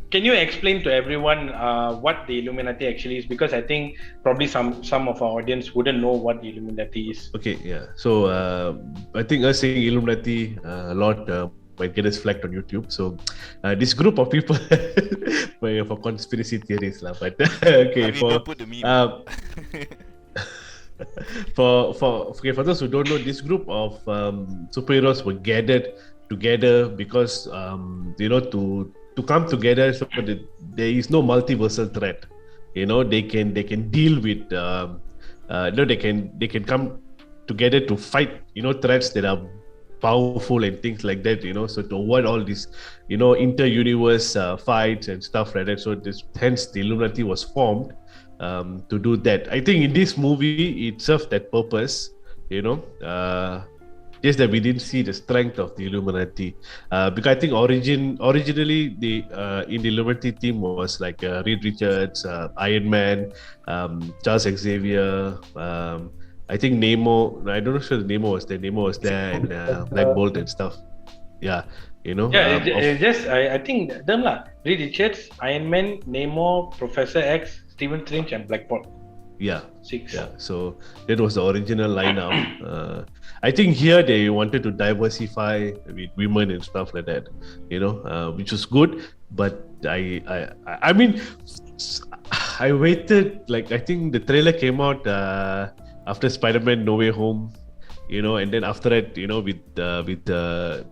can you explain to everyone what the Illuminati actually is? Because I think probably some of our audience wouldn't know what the Illuminati is. Okay, yeah. So I think us saying Illuminati a lot might get us flagged on YouTube. So this group of people for conspiracy theories lah. But okay, I mean, don't put the meme. For those who don't know, this group of superheroes were gathered together because you know, to come together so that there is no multiversal threat. You know, they can deal with no, they can come together to fight, you know, threats that are powerful and things like that, you know, so to avoid all these, you know, inter-universe fights and stuff like that. So hence the Illuminati was formed to do that. I think in this movie it served that purpose, you know, just that we didn't see the strength of the Illuminati. Because I think originally the in the Illuminati team was like Reed Richards, Iron Man, Charles Xavier. I think Nemo. I don't know sure Nemo was there. Nemo was there, and Black Bolt and stuff. Yeah, you know. Yeah, I think them lah. Reed Richards, Iron Man, Nemo, Professor X, Stephen Strange, and Black Bolt. Yeah. 6. Yeah, so that was the original lineup. I think here they wanted to diversify with women and stuff like that, you know, which was good. But I mean, I waited, like, I think the trailer came out after Spider-Man No Way Home, you know, and then after that, you know, with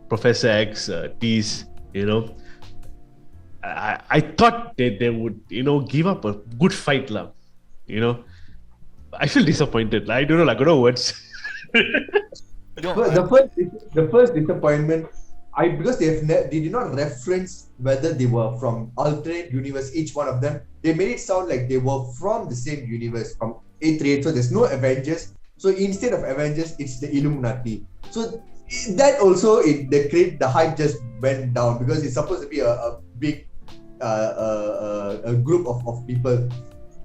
Professor X tease, you know, I thought that they would, you know, give up a good fight, lah, you know. I feel disappointed. I don't know, like, I don't know words. The first disappointment, because they did not reference whether they were from alternate universe, each one of them. They made it sound like they were from the same universe, from 838. So there's no Avengers. So instead of Avengers, it's the Illuminati. So that also, the hype just went down because it's supposed to be a big a group of people.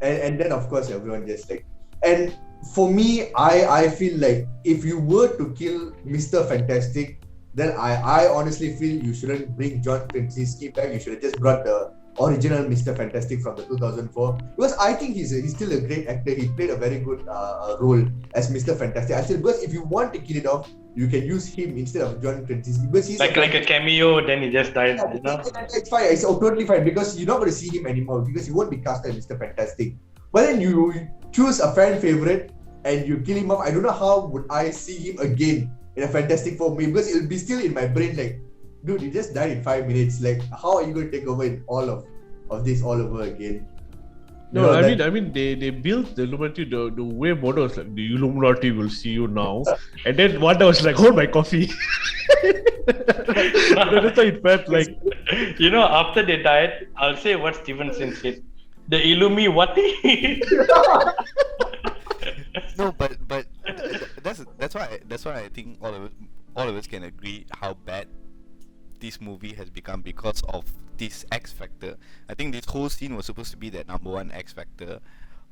And then, of course, everyone just like... And for me, I feel like if you were to kill Mr. Fantastic, then I honestly feel you shouldn't bring John Krasinski back. You should have just brought the original Mr. Fantastic from the 2004. Because I think he's still a great actor. He played a very good role as Mr. Fantastic. I said, because if you want to kill it off, you can use him instead of John Krasinski. Because he's like a cameo, then he just died. Yeah, you know? It's fine. It's totally fine because you're not going to see him anymore because he won't be cast as Mr. Fantastic. But then you choose a fan favorite and you kill him off. I don't know how would I see him again in a Fantastic Four movie because it'll be still in my brain like, dude, you just died in 5 minutes. Like, how are you going to take over in all of this all over again? No, I mean, they built the Illuminati the way Mordor was like, the Illuminati will see you now, and then Wanda was like, hold my coffee. That's how it felt like. You know, after they died, I'll say what Stevenson said. The Illumi-wati. No, but that's why I think all of us can agree how bad this movie has become because of this X factor. I think this whole scene was supposed to be that number one X factor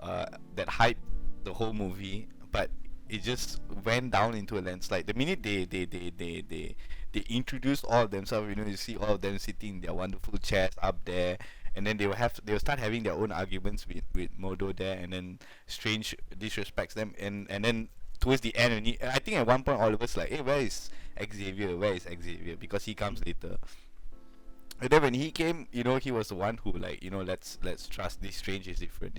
that hyped the whole movie, but it just went down into a landslide. The minute they introduced all of themselves, you know, you see all of them sitting in their wonderful chairs up there, and then they'll start having their own arguments with Mordor there, and then Strange disrespects them, and then towards the end, I think at one point all of us like, hey, where is Xavier? Because he comes later. And then when he came, you know, he was the one who like, you know, let's trust this Strange is different.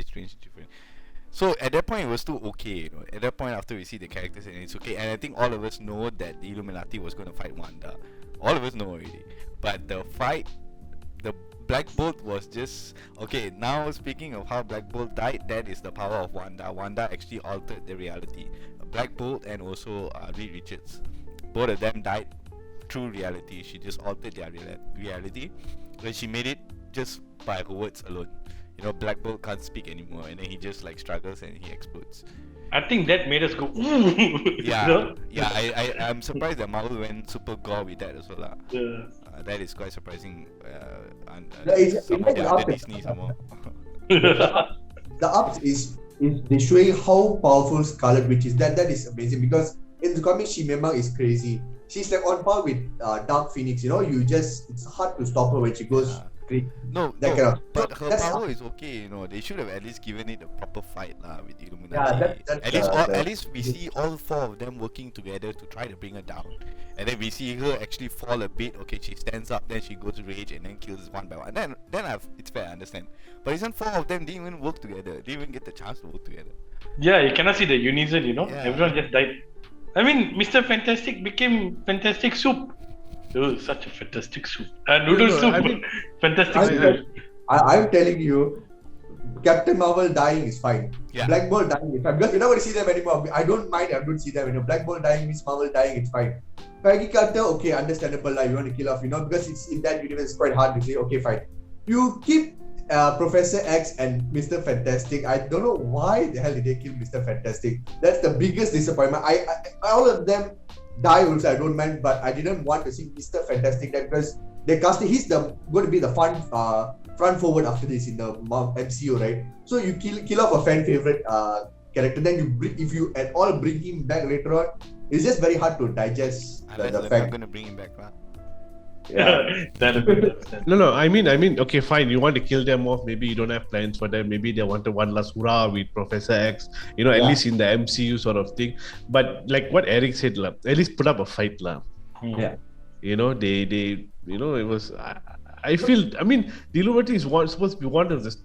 So at that point it was still okay, you know. At that point after we see the characters and it's okay, and I think all of us know that the Illuminati was going to fight Wanda. All of us know already. But the fight, the Black Bolt was just okay. Now speaking of how Black Bolt died, that is the power of Wanda. Wanda actually altered the reality. Black Bolt and also Reed Richards, both of them died through reality. She just altered their reality, but she made it just by her words alone. You know, Black Bolt can't speak anymore, and then he just like struggles and he explodes. I think that made us go ooh. Yeah, You know? yeah. I'm surprised that Marvel went super gore with that as well, lah. Yeah. That is quite surprising. It might be up Disney some more. The ups is they showing how powerful Scarlett Witch is. That is amazing because in the comics she memang is crazy. She's like on par with Dark Phoenix. You know, it's hard to stop her when she goes crazy. But her power is okay. You know, they should have at least given it a proper fight lah with the Illuminati. At least we see all four of them working together to try to bring her down. And then we see her actually fall a bit. Okay, she stands up, then she goes rage, and then kills one by one. Then it's fair, I understand. But isn't four of them didn't even work together? Didn't even get the chance to work together. Yeah, you cannot see the unison, you know. Yeah. Everyone just died. I mean, Mr. Fantastic became Fantastic Soup. Oh, such a fantastic soup. Noodle soup. I mean, Fantastic soup. I'm telling you, Captain Marvel dying is fine. Yeah. Black Bolt dying is fine because you're not going to see them anymore. I don't mind. I don't see them anymore. Black Bolt dying, Miss Marvel dying, it's fine. Peggy Carter, okay, understandable. Like you want to kill off, you know, because it's in that universe. It's quite hard to say. Okay, fine. You keep Professor X and Mr. Fantastic. I don't know why the hell did they kill Mr. Fantastic. That's the biggest disappointment. All of them die also, I don't mind, but I didn't want to see Mr. Fantastic there because they casted, he's going to be the front forward after this in the MCU, right? So you kill off a fan favorite character, then if you at all bring him back later on, it's just very hard to digest the fact. I'm going to bring him back, lah. Yeah. No. I mean, okay, fine. You want to kill them off. Maybe you don't have plans for them. Maybe they wanted one last hurrah with Professor X. At least in the MCU sort of thing. But like what Eric said, lah, at least put up a fight, lah. Yeah. They it was. I feel. I mean, the Illuminati is supposed to be one of the.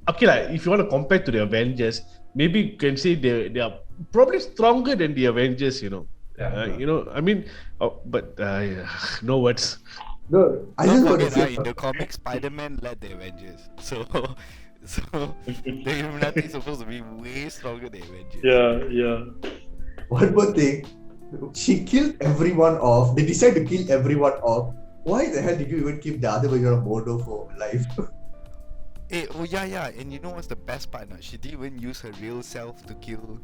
Okay, like, if you want to compare to the Avengers, maybe you can say they are probably stronger than the Avengers. I mean, but no words. No, I Don't just want to forget, say in the comics, Spider-Man led the Avengers. So the Illuminati is supposed to be way stronger than Avengers. Yeah. one more thing. She killed everyone off. They decided to kill everyone off. Why the hell did you even keep the other version of Mordor for life? Yeah. And you know what's the best part? No? She didn't even use her real self to kill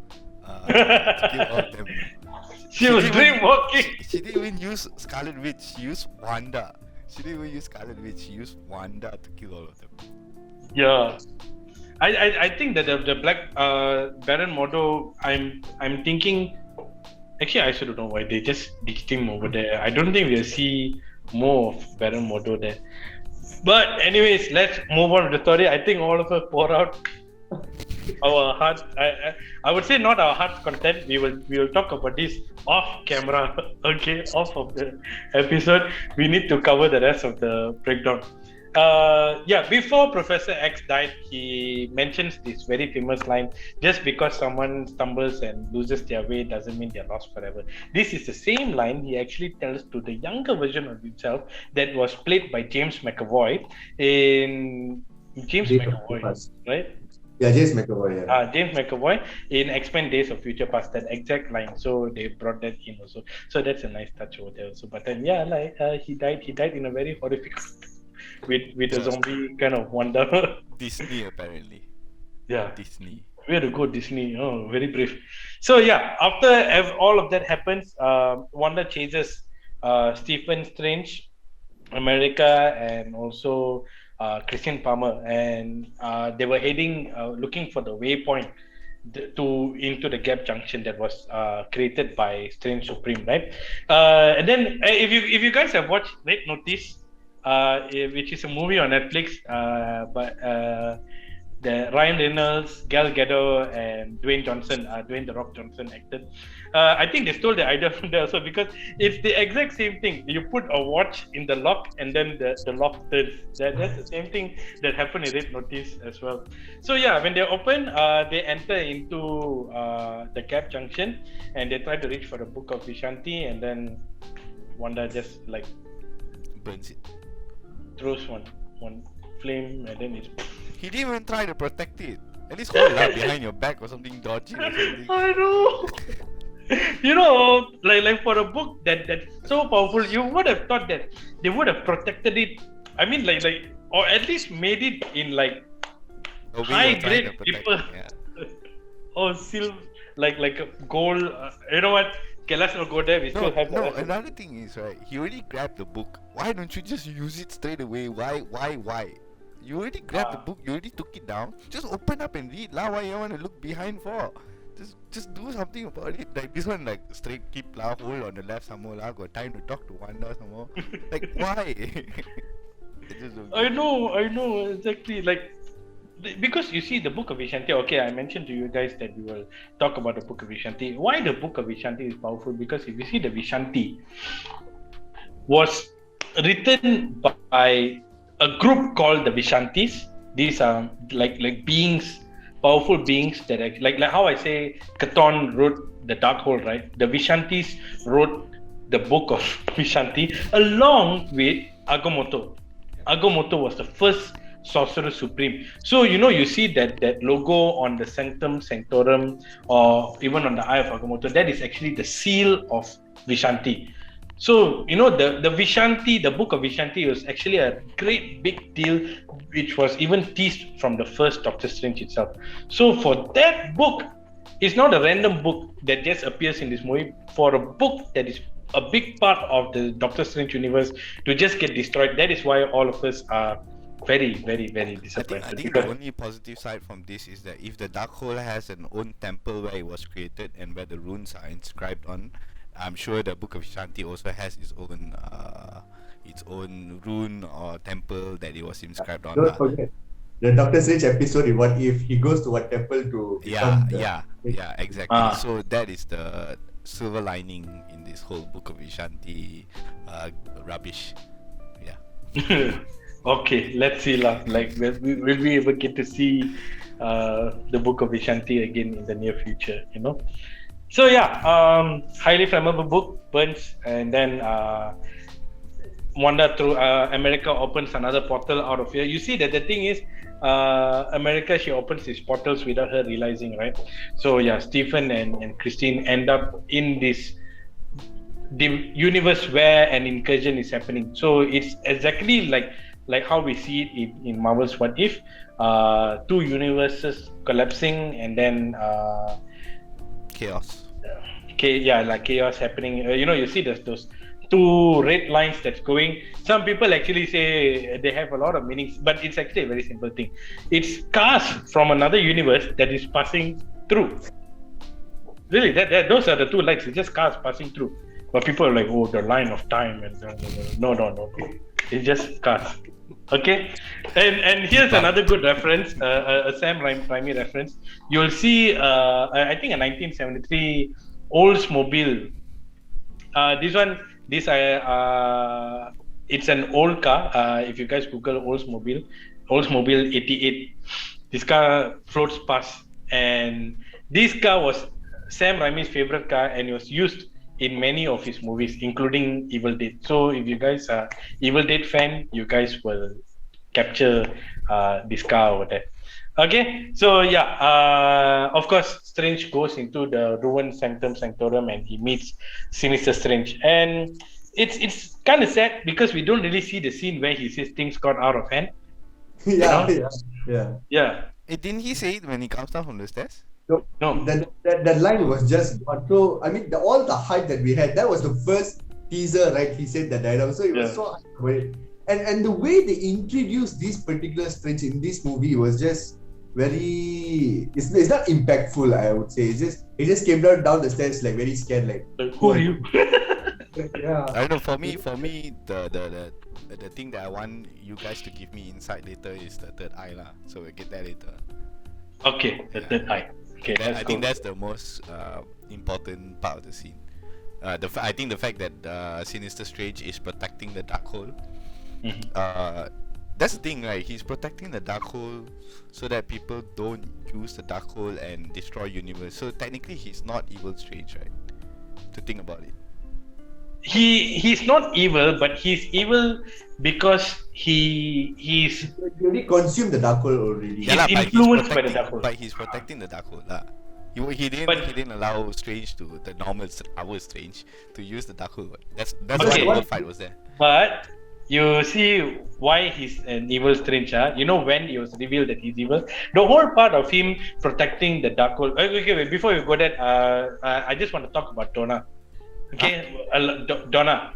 all of them. She was dreamwalking. She didn't even use Scarlett Witch. She used Wanda. She didn't even use Scarlett Witch. She used Wanda to kill all of them. Yeah. I think that the Black Baron Mordor, I'm thinking. Actually, I should know why they just ditched him over there. I don't think we'll see more of Baron Mordor there. But anyways, let's move on to the story. I think all of us pour out our heart. I would say not our heart content. We will talk about this off camera. Okay, off of the episode. We need to cover the rest of the breakdown. Before Professor X died, he mentions this very famous line: just because someone stumbles and loses their way doesn't mean they're lost forever. This is the same line he actually tells to the younger version of himself that was played by James McAvoy in right? Yeah, James McAvoy. Yeah. James McAvoy in X-Men Days of Future Past, that exact line. So they brought that in also. So that's a nice touch over there also. But then he died in a very horrific with a zombie kind of wonder. Disney apparently. Yeah. Disney. We had to go Disney. Oh, very brave. So yeah, after all of that happens, Wanda chases Stephen Strange, America, and also Christian Palmer, and they were heading, looking for the waypoint into the gap junction that was created by Strange Supreme, right? And then if you guys have watched Red Notice, which is a movie on Netflix, the Ryan Reynolds, Gal Gadot, and Dwayne The Rock Johnson acted. I think they stole the idea from there also, because it's the exact same thing. You put a watch in the lock and then the lock turns. That's the same thing that happened in Red Notice as well. So yeah, when they open, they enter into the Gap Junction and they try to reach for the Book of Vishanti, and then Wanda just like burns it. Throws one flame, and then it's... He didn't even try to protect it. At least hold it up behind your back or something dodgy or something. I know. You know, like for a book that's so powerful, you would have thought that they would have protected it. I mean, like, or at least made it in like high grade paper, or silver, like a gold. You know what? Okay, let's not go there. We still have. No, another thing is, right, he already grabbed the book. Why don't you just use it straight away? Why? You already grabbed the book. You already took it down. Just open up and read. Why you want to look behind for? Just do something about it. Like this one, like straight keep hold on the left some more. Got time to talk to Wanda some more. Like why? I know exactly. Like, because you see the Book of Vishanti. Okay, I mentioned to you guys that we will talk about the Book of Vishanti. Why the Book of Vishanti is powerful? Because if you see the Vishanti was written by a group called the Vishantis. These are like beings, powerful beings that like how I say Catan wrote the Darkhold, right? The Vishantis wrote the Book of Vishanti along with Agamotto. Agamotto was the first Sorcerer Supreme. So you see that logo on the Sanctum Sanctorum, or even on the Eye of Agamotto. That is actually the seal of Vishanti. So, the Vishanti, the Book of Vishanti was actually a great big deal, which was even teased from the first Doctor Strange itself. So, for that book it's not a random book that just appears in this movie. For a book that is a big part of the Doctor Strange universe to just get destroyed, that is why all of us are very, very, very disappointed. I think the only positive side from this is that if the dark hole has an own temple where it was created and where the runes are inscribed on, I'm sure the Book of Vishanti also has its own rune or temple that it was inscribed on. Don't forget the Doctor Strange episode in What If, he goes to what temple to yeah, exactly. So that is the silver lining in this whole Book of Vishanti rubbish. Yeah. Okay, let's see lah. Like, will we ever get to see the Book of Vishanti again in the near future? You know. So yeah, highly flammable book burns, and then Wanda through America opens another portal out of here. You see that the thing is, America, she opens these portals without her realizing, right? So yeah, Stephen and Christine end up in this universe where an incursion is happening. So it's exactly like how we see it in Marvel's What If, two universes collapsing and then chaos. Like chaos happening. You see those two red lines that's going. Some people actually say they have a lot of meanings, but it's actually a very simple thing. It's cars from another universe that is passing through. Really, those are the two lights. It's just cars passing through. But people are like, oh, the line of time, and no. It's just cars. Okay, and here's another good reference, a Sam Raimi reference. You'll see, I think a 1973 Oldsmobile. It's an old car. If you guys Google Oldsmobile 88, this car floats past, and this car was Sam Raimi's favorite car, and it was used in many of his movies, including Evil Dead. So if you guys are Evil Dead fan, you guys will capture this car over there. Okay, so yeah, of course, Strange goes into the ruined Sanctum Sanctorum and he meets Sinister Strange. And it's kind of sad because we don't really see the scene where he says things got out of hand. Yeah. Didn't he say it when he comes down from the stairs? No. That line was just gone. So, I mean, all the hype that we had, that was the first teaser, right? He said that dialogue. So it was so hype. And the way they introduced this particular Strange in this movie was just very... It's not impactful, I would say. It just came down the stairs like very scared, like who are you? Yeah. I don't know. For me, the thing that I want you guys to give me insight later is the third eye lah. So we'll get that later. Okay, the third eye. Okay, I think that's the most important part of the scene. I think the fact that Sinister Strange is protecting the dark hole. That's the thing, right? He's protecting the dark hole so that people don't use the dark hole and destroy universe. So technically, he's not evil Strange, right? To think about it. He's not evil, but he's evil because he's already consumed the dark hole already. He's influenced by the dark hole. But he's protecting the dark hole. He didn't allow Strange the normal our Strange to use the dark hole. That's why the whole fight was there. But you see why he's an evil Strange. You know when it was revealed that he's evil. The whole part of him protecting the dark hole. Okay, wait, before you go that, I just want to talk about Donna. Okay, Donna.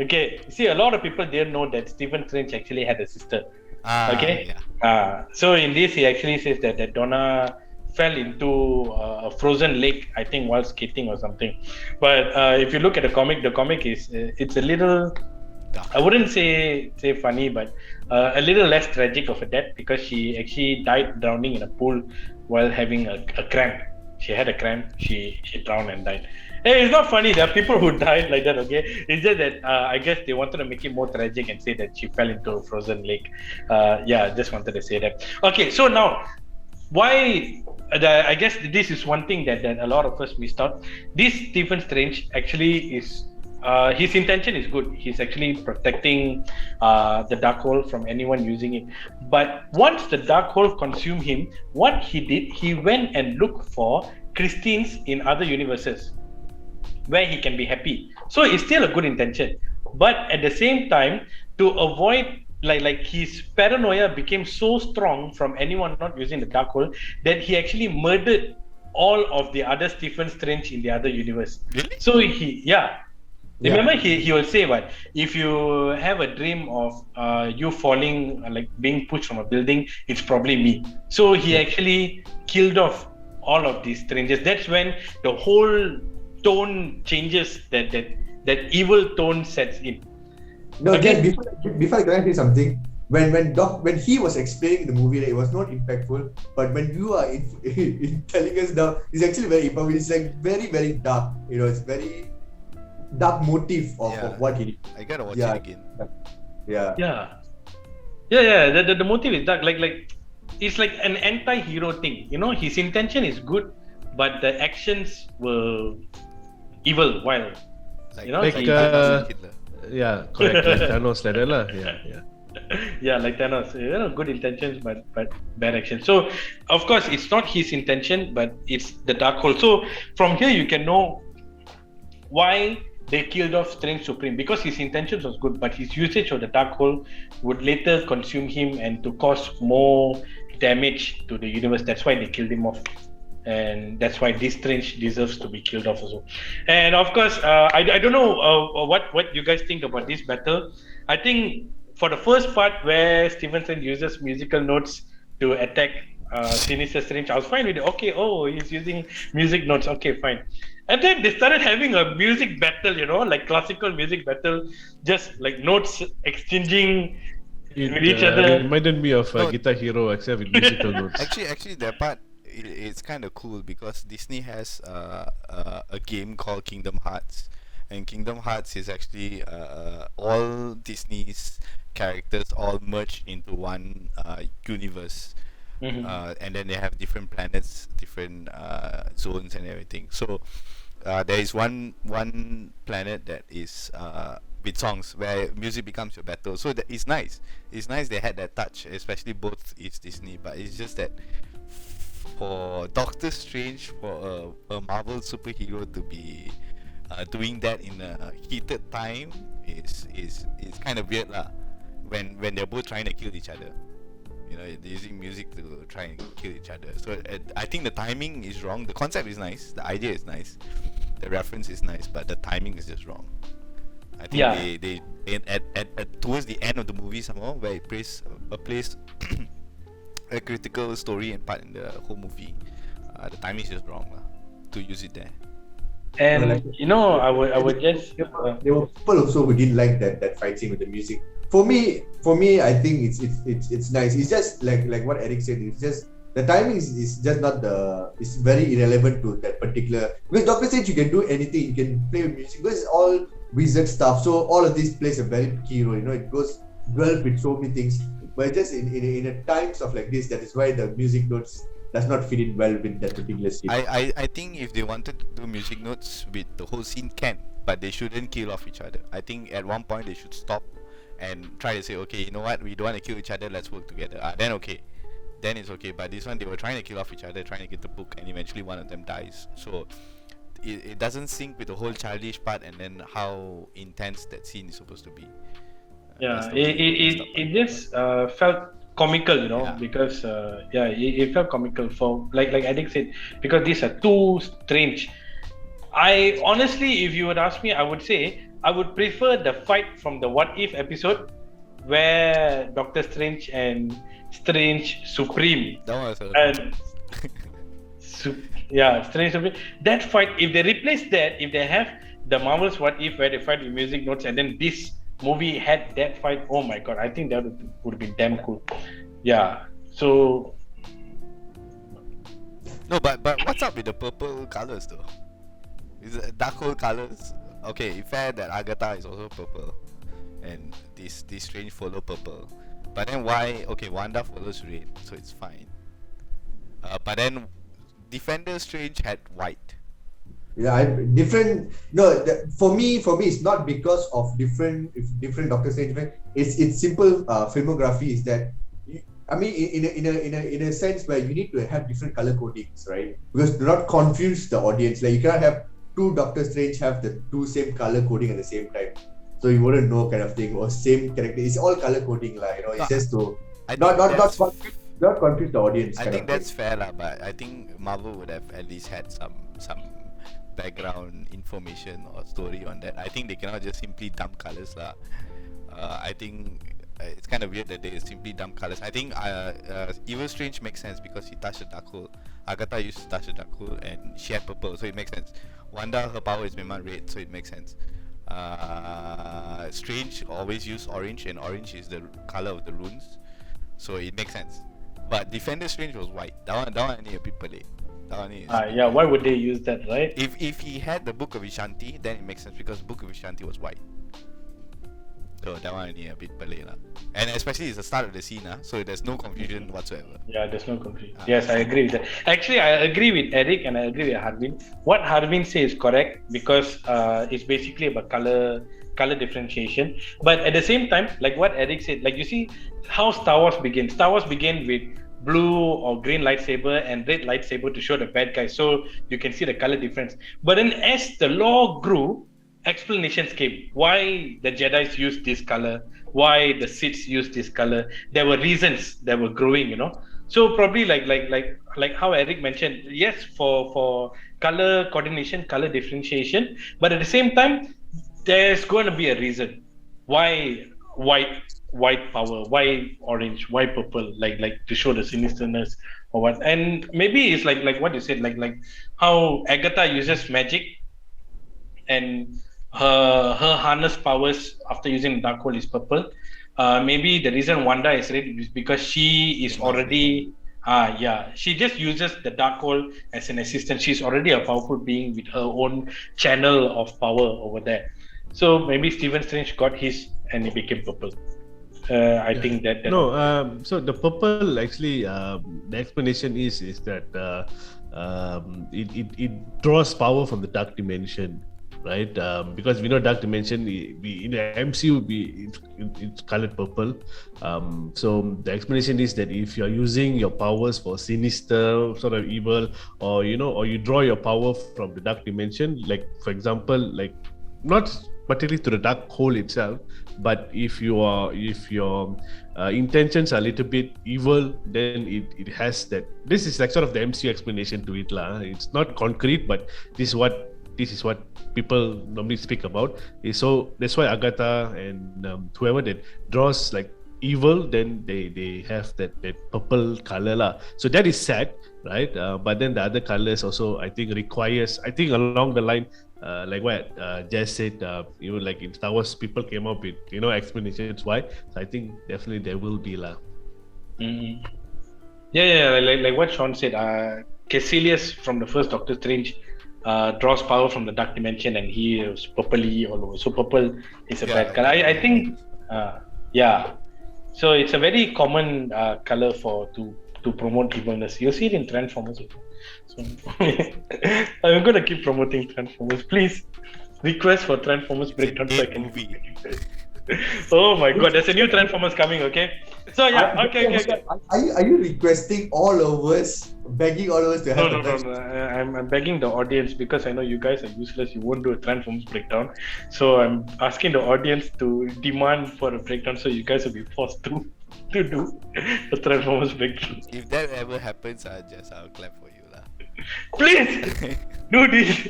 Okay, see, a lot of people didn't know that Stephen Strange actually had a sister. So in this, he actually says that Donna fell into a frozen lake, I think, while skating or something. But if you look at the comic is it's a little, I wouldn't say funny, but a little less tragic of a death because she actually died drowning in a pool while having a cramp. She had a cramp. She drowned and died. Hey, it's not funny. There are people who died like that, okay? It's just that I guess they wanted to make it more tragic and say that she fell into a frozen lake. Just wanted to say that. Okay, so now, why... I guess this is one thing that a lot of us missed out. This Stephen Strange actually is... his intention is good. He's actually protecting the dark hole from anyone using it. But once the dark hole consumed him, what he did, he went and looked for Christines in other universes where he can be happy. So it's still a good intention. But at the same time, to avoid like his paranoia became so strong from anyone not using the dark hole that he actually murdered all of the other Stephen Strange in the other universe. Really? So remember he will say what if you have a dream of you falling like being pushed from a building, it's probably me. So he actually killed off all of these strangers. That's when the whole tone changes. That evil tone sets in. No, Again- again, before I can say something, when he was explaining the movie, it was not impactful. But when you are in telling us now, it's actually very impactful. It's like very, very dark. It's very dark motif of what he did. I gotta watch Yeah. it again. Yeah. The motive is dark. Like it's like an anti-hero thing. His intention is good, but the actions were evil, wild. Like, Like, Hitler. Yeah, correct. Like Thanos like that lah. Yeah. Yeah, like Thanos. Good intentions, but bad action. So, of course, it's not his intention, but it's the dark hole. So, from here, you can know why they killed off Strange Supreme, because his intentions was good, but his usage of the dark hole would later consume him and to cause more damage to the universe. That's why they killed him off. And that's why this Strange deserves to be killed off also. And of course, I don't know what you guys think about this battle. I think for the first part where Stephen Strange uses musical notes to attack Sinister Strange, I was fine with it. Okay, he's using music notes. Okay, fine. And then they started having a music battle, like classical music battle, just like notes exchanging with each It other. reminded me of Guitar Hero, except with musical notes. Actually, that part it's kind of cool because Disney has a game called Kingdom Hearts, and Kingdom Hearts is actually all Disney's characters all merged into one universe. And then they have different planets, different zones and everything. So there is one planet that is with songs where music becomes your battle. So it's nice. It's nice they had that touch, especially both is Disney. But it's just that for Doctor Strange, for a Marvel superhero to be doing that in a heated time is kind of weird lah. When they're both trying to kill each other. They're using music to try and kill each other. So I think the timing is wrong. The concept is nice, the idea is nice, the reference is nice, but the timing is just wrong. I think they at towards the end of the movie somehow, where it plays a critical story and part in the whole movie, the timing is just wrong to use it there. And I would just There were people also who didn't like that fight scene with the music. For me, I think it's nice. It's just like what Eric said. It's just the timing is just not it's very irrelevant to that particular. Because Doctor Strange, you can do anything. You can play with music. Because it's all wizard stuff. So all of this plays a very key role. It goes well with so many things. But just in a times of like this, that is why the music notes does not fit in well with that particular scene. I think if they wanted to do music notes with the whole scene, but they shouldn't kill off each other. I think at one point they should stop and try to say, okay, you know what, we don't want to kill each other, let's work together. Then it's okay. But this one, they were trying to kill off each other, trying to get the book, and eventually one of them dies. So it doesn't sync with the whole childish part and then how intense that scene is supposed to be. It just felt comical, because it felt comical for like Addict said, because these are too strange. I honestly, if you would ask me, I would say I would prefer the fight from the What If episode where Doctor Strange and Strange Supreme That was and Strange Supreme. That fight, if they replace that, if they have the Marvel's What If where they fight with music notes, and then this movie had that fight, oh my god, I think that would be damn cool. Yeah. So no, but what's up with the purple colors though? Is it dark hole colors? Okay, fair that Agatha is also purple, and this Strange follow purple. But then why? Okay, Wanda follows red, so it's fine. But then Defender Strange had white. Yeah, different. No, for me, it's not because of different Doctor Strange. It's simple filmography. Is that in a sense where you need to have different color codings, right? Because do not confuse the audience. Like you cannot have two Doctor Strange have the two same color coding at the same time, so you wouldn't know kind of thing, or same character. It's all color coding, it's just to not not confuse the audience. I kind think of that's thing. fair lah, but I think Marvel would have at least had some background information or story on that. I think they cannot just simply dump colors lah. I think it's kind of weird that they simply dump colors. I think Evil Strange makes sense because he touched the dark hole. Agatha used to touch the dark hole and she had purple, so it makes sense. Wanda, her power is memang red, so it makes sense. Strange always use orange, and orange is the color of the runes, so it makes sense. But Defender Strange was white. That one need a bit pelik. Yeah, why would they use that, right? If he had the Book of Vishanti, then it makes sense because the Book of Vishanti was white. So that one need a bit pelik lah. And especially it's the start of the scene, so there's no confusion whatsoever. Yeah, there's no confusion. Yes, I agree with that. Actually, I agree with Eric and I agree with Harvin. What Harvin says is correct because it's basically about color differentiation. But at the same time, like what Eric said, like you see how Star Wars began. Star Wars began with blue or green lightsaber and red lightsaber to show the bad guy, so you can see the color difference. But then as the lore grew, explanations came. Why the Jedi's used this color, why the Siths used this color. There were reasons that were growing, you know. So probably like how Eric mentioned, yes, for color coordination, color differentiation, but at the same time, there's going to be a reason why white power, why orange, why purple, like to show the sinisterness or what. And maybe it's like what you said, like how Agatha uses magic and her harness powers after using dark hole is purple. Maybe the reason Wanda is red is because she is already she just uses the dark hole as an assistant. She's already a powerful being with her own channel of power over there. So maybe Stephen Strange got his and he became purple. I think that so the purple actually the explanation is that it draws power from the dark dimension, right? Because we know dark dimension in the MCU it's colored purple. So the explanation is that if you're using your powers for sinister sort of evil, or you draw your power from the dark dimension, like for example, like not particularly to the dark hole itself, but if your intentions are a little bit evil, then it has that. This is like sort of the MCU explanation to it lah. It's not concrete, but this is what people normally speak about. So that's why Agatha and whoever that draws like evil, then they have that purple color lah. So that is sad, right? But then the other colors also I think requires, I think along the line, like what Jess said, like in Star Wars, people came up with explanations why. So I think definitely there will be lah. Mm-hmm. Yeah, like what Sean said. Caecilius from the first Doctor Strange draws power from the dark dimension, and he is purpley all over. So purple is a bad color. I think, So it's a very common color to promote evilness. You'll see it in Transformers. So I'm going to keep promoting Transformers. Please request for Transformers breakdown so I can movie. Oh my god, there's a new Transformers coming, okay? So okay. Are you requesting all of us, begging all of us to have No. I'm begging the audience because I know you guys are useless. You won't do a Transformers breakdown. So I'm asking the audience to demand for a breakdown, so you guys will be forced to do a Transformers breakdown. If that ever happens, I'll clap for you lah. Please do this.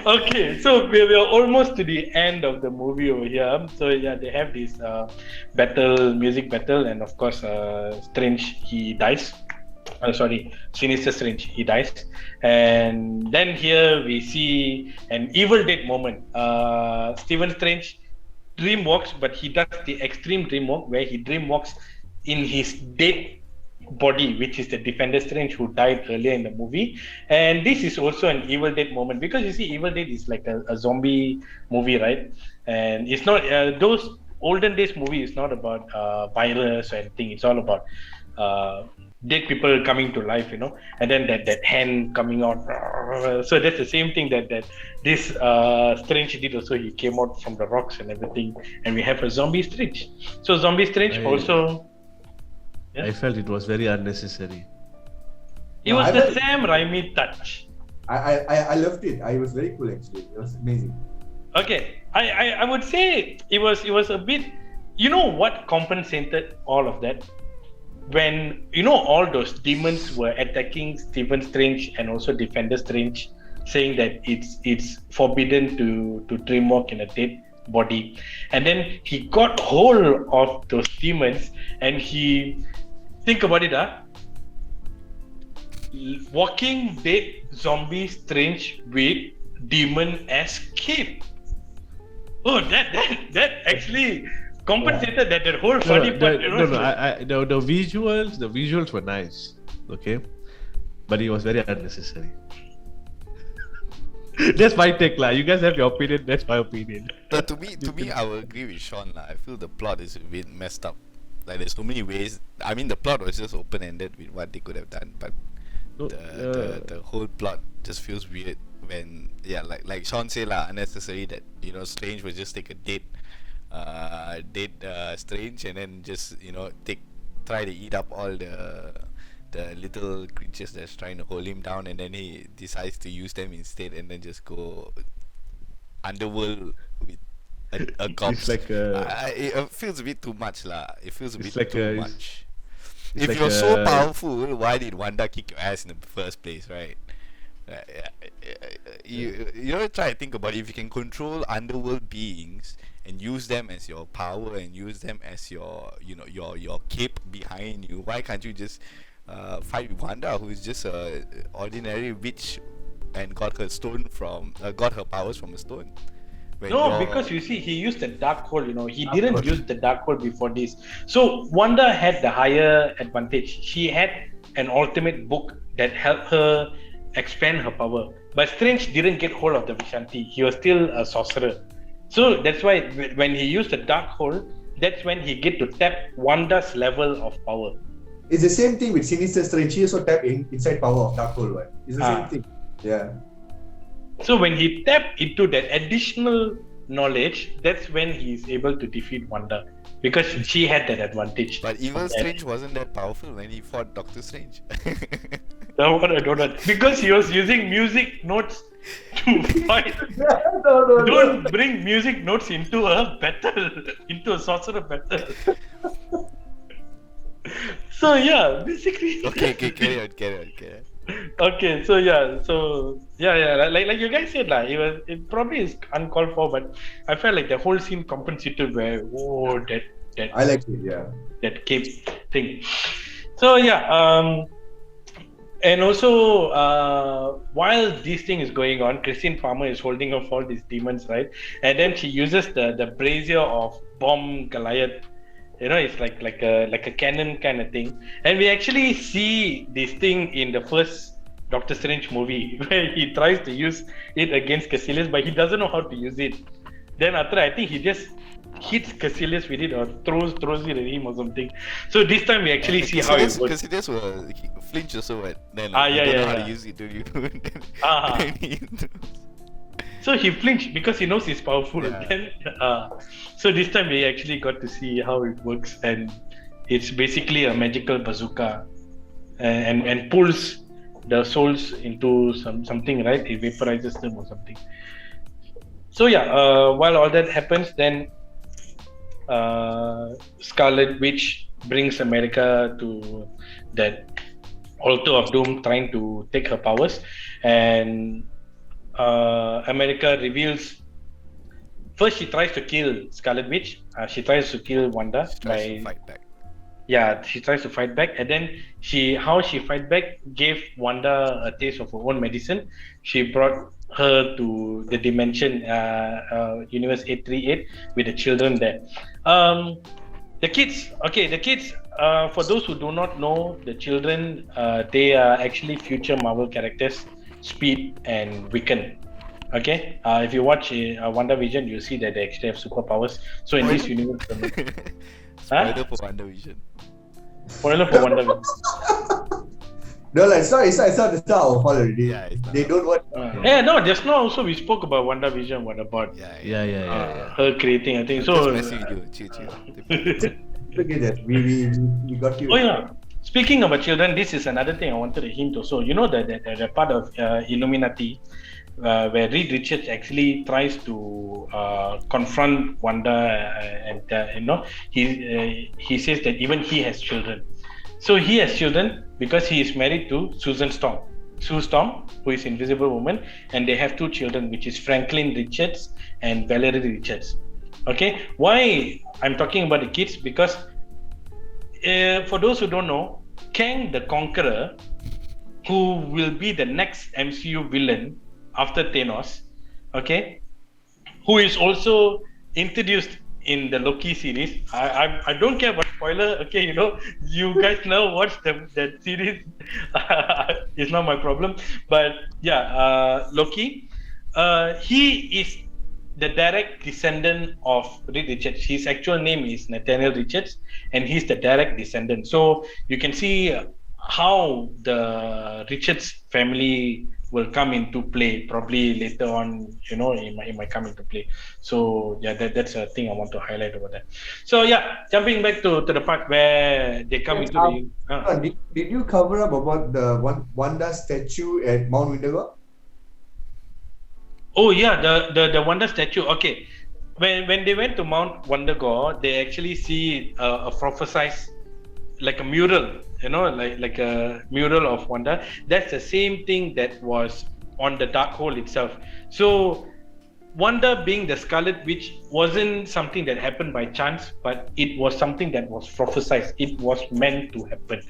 Okay, so we are almost to the end of the movie over here. So yeah, they have this music battle, and of course Strange, he dies. Sinister Strange, he dies. And then here we see an Evil Dead moment. Stephen Strange dreamwalks, but he does the extreme dreamwalk where he dreamwalks in his dead body, which is the Defender Strange who died earlier in the movie. And this is also an Evil Dead moment because you see Evil Dead is like a zombie movie, right? And it's not those olden days movie is not about virus or anything. It's all about dead people coming to life, and then that hand coming out. So that's the same thing that this Strange did also. He came out from the rocks and everything, and we have a zombie Strange. So zombie Strange also. I felt it was very unnecessary. It was the Sam Raimi touch. I loved it. I was very cool actually. It was amazing. Okay, I would say it was a bit. You know what compensated all of that? when all those demons were attacking Stephen Strange and also Defender Strange, saying that it's forbidden to dreamwalk in a dead body, and then he got hold of those demons, and he think about it, walking dead zombie Strange with demon as cape. Oh, that actually compensated that whole funny part. The visuals were nice, okay, but it was very unnecessary. That's my take, lah. You guys have your opinion. That's my opinion. But to me, I will agree with Sean, lah. I feel the plot is a bit messed up. Like, there's so many ways. I mean, the plot was just open-ended with what they could have done, but the whole plot just feels weird when, like Sean said, lah, unnecessary that Strange would just take a dead Strange and then just try to eat up all the little creatures that's trying to hold him down, and then he decides to use them instead, and then just go underworld with a corpse. It's like it feels a bit too much, lah. It feels a bit too much. If like you're so powerful, why did Wanda kick your ass in the first place, right? You try to think about it. If you can control underworld beings and use them as your power and use them as your your cape behind you, why can't you just fight with Wanda, who is just a ordinary witch and got her powers from a stone? Because you see, he used the dark hole. He didn't use the dark hole before this. So Wanda had the higher advantage. She had an ultimate book that helped her expand her power. But Strange didn't get hold of the Vishanti. He was still a sorcerer. So that's why when he used the dark hole, that's when he get to tap Wanda's level of power. It's the same thing with Sinister Strange. She also tapped inside power of dark hole, right? It's the same thing. Yeah. So when he tapped into that additional knowledge, that's when he is able to defeat Wanda, because she had that advantage. But even Strange wasn't that powerful when he fought Doctor Strange. No, because he was using music notes to fight. Don't bring music notes into a battle, into a sorcerer battle. So yeah, basically. Okay, carry on. Okay, so like you guys said, it probably is uncalled for, but I felt like the whole scene compensated where that I like it, yeah. That cape thing. So and also while this thing is going on, Christine Palmer is holding off all these demons, right? And then she uses the brazier of Bomb Goliath. It's like a cannon kind of thing, and we actually see this thing in the first Doctor Strange movie where he tries to use it against Caecilius, but he doesn't know how to use it. Then after, I think he just hits Caecilius with it or throws it at him or something. So this time we actually see how it works. Caecilius will flinch also, right? Then you don't know how to use it, do you? So he flinched because he knows he's powerful. Yeah. Then, so this time we actually got to see how it works, and it's basically a magical bazooka, and pulls the souls into something, right? It vaporizes them or something. So while all that happens, then Scarlet Witch brings America to that altar of doom, trying to take her powers, and America reveals. First, she tries to kill Scarlet Witch. She tries to kill Wanda. She tries to fight back. Yeah, she tries to fight back, and then how she fight back gave Wanda a taste of her own medicine. She brought her to the dimension, Universe 838, with the children there. The kids. For those who do not know, the children, they are actually future Marvel characters, Speed and Wiccan. Okay, if you watch WandaVision, you see that they actually have superpowers. So in this universe, Spoiler for WandaVision. Spoiler for WandaVision. No, it's not the start of Hall already. Yeah, they don't want. No, just now also we spoke about WandaVision. What about? Yeah. Her creating, I think so. Just messing with you. Chill. Look at that. We got you. Oh yeah. Speaking about children, this is another thing I wanted to hint also. You know that part of Illuminati, where Reed Richards actually tries to confront Wanda, and he says that even he has children. So he has children because he is married to Sue Storm, who is Invisible Woman, and they have 2 children, which is Franklin Richards and Valerie Richards. Okay, why I'm talking about the kids? Because for those who don't know, Kang the Conqueror, who will be the next MCU villain after Thanos, okay, who is also introduced in the Loki series. I don't care about spoiler. Okay, you guys now watch that series. It's not my problem. But yeah, Loki. He is the direct descendant of Reed Richards. His actual name is Nathaniel Richards, and he's the direct descendant. So you can see how the Richards family will come into play probably later on. It might come into play. So yeah, that's a thing I want to highlight over that. So yeah, jumping back to the part where they come into the. Did you cover up about the Wanda statue at Mount Wundagore? Oh yeah, the Wanda statue. Okay, when they went to Mount Wundagore, they actually see a prophesized, like a mural, like a mural of Wanda. That's the same thing that was on the dark hole itself. So Wanda being the Scarlet Witch wasn't something that happened by chance, but it was something that was prophesized. It was meant to happen.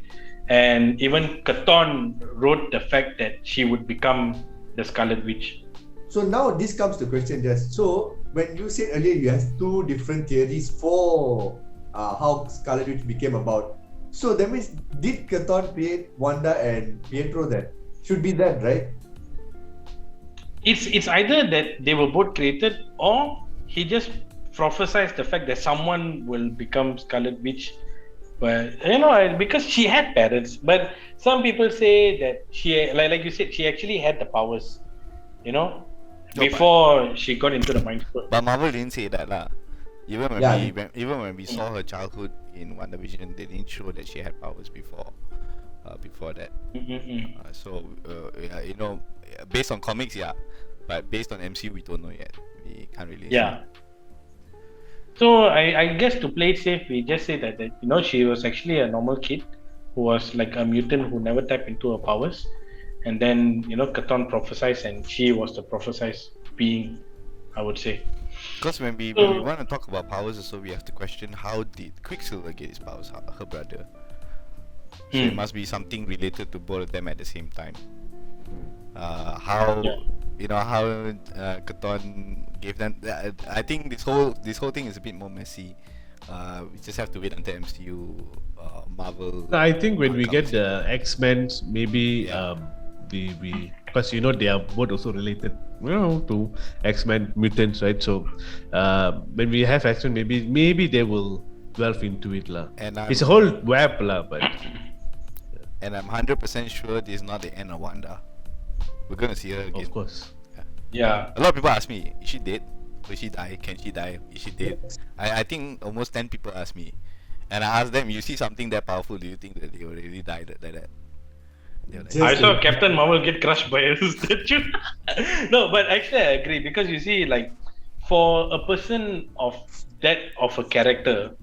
And even Katon wrote the fact that she would become the Scarlet Witch. So now this comes to question, just so when you said earlier you have 2 different theories for how Scarlet Witch became about. So that means, did Katon create Wanda and Pietro then? Should be that, right? It's either that they were both created, or he just prophesied the fact that someone will become Scarlet Witch. But because she had parents. But some people say that she, like you said, she actually had the powers. Before she got into the Mind Stone. But Marvel didn't say that lah. Even when we saw her childhood in Wandavision, they didn't show that she had powers before that. Based on comics, yeah, but based on MCU, we don't know yet. We can't really. Yeah. So I guess to play it safe, we just say that she was actually a normal kid who was like a mutant who never tapped into her powers. And then, Katon prophesied, and she was the prophesied being, I would say. Because when we want to talk about powers also, we have to question, how did Quicksilver get his powers, her brother? So it must be something related to both of them at the same time. How Katon gave them. I think this whole thing is a bit more messy. We just have to wait until MCU, Marvel. I think when we get the X-Men, maybe we because they are both also related to X-Men mutants, right? So when we have X-Men, maybe they will delve into it lah. It's a whole web lah, but and I'm 100% sure this is not the end of Wanda. We're gonna see her again. Of course. Yeah. A lot of people ask me, is she dead? Will she die? Can she die? Is she dead? I think almost 10 people ask me, and I ask them, you see something that powerful, do you think that they already died like that? I saw Captain Marvel get crushed by a statue. No, but actually I agree, because you see, like, for a person of a character,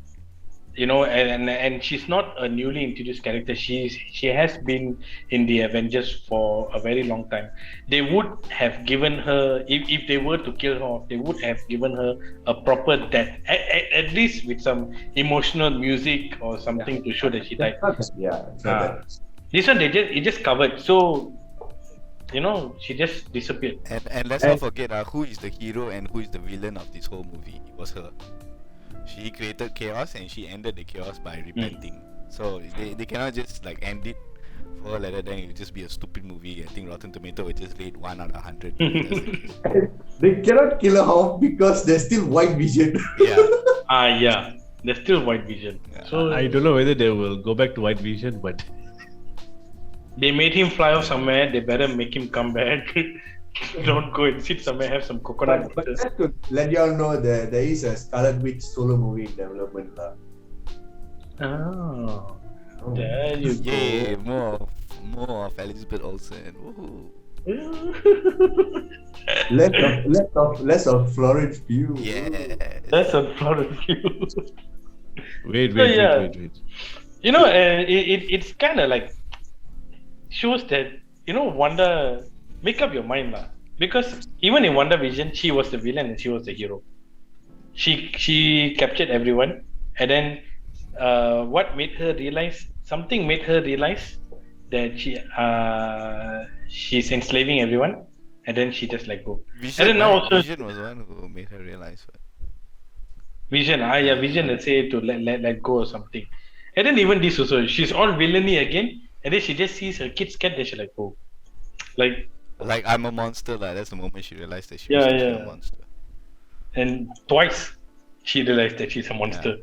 and she's not a newly introduced character. She has been in the Avengers for a very long time. They would have given her, if they were to kill her off, they would have given her a proper death, at least with some emotional music or something to show that she died. This one it just covered, so she just disappeared. And let's not forget who is the hero and who is the villain of this whole movie. It was her. She created chaos and she ended the chaos by repenting. So they cannot just like end it for her like that, then it would just be a stupid movie. I think Rotten Tomato would just rate 1 out of 100. They cannot kill her off because there's still White Vision. Yeah. There's still White Vision. Yeah. So I don't know whether they will go back to White Vision, but they made him fly off somewhere. They better make him come back. Don't go and sit somewhere, have some coconut. But just to let you all know, there is a Scarlet Witch solo movie in development. Oh, there you go. Yay, more of Elizabeth Olsen. Less of Florence Pugh. Yeah. That's a Florence Pugh. Wait. It's kind of like shows that Wanda, make up your mind lah. Because even in WandaVision, she was the villain and she was the hero. She captured everyone, and then what made her realize? Something made her realize that she's enslaving everyone, and then she just let go. Vision, and then now also Vision was the one who made her realize. Vision, Vision, let's say to let go or something. And then even this also, she's all villainy again, and then she just sees her kid's cat, then she like, oh, like I'm a monster, like that's the moment she realized that she Yeah, was actually yeah. a monster. and twice she realized that she's a monster,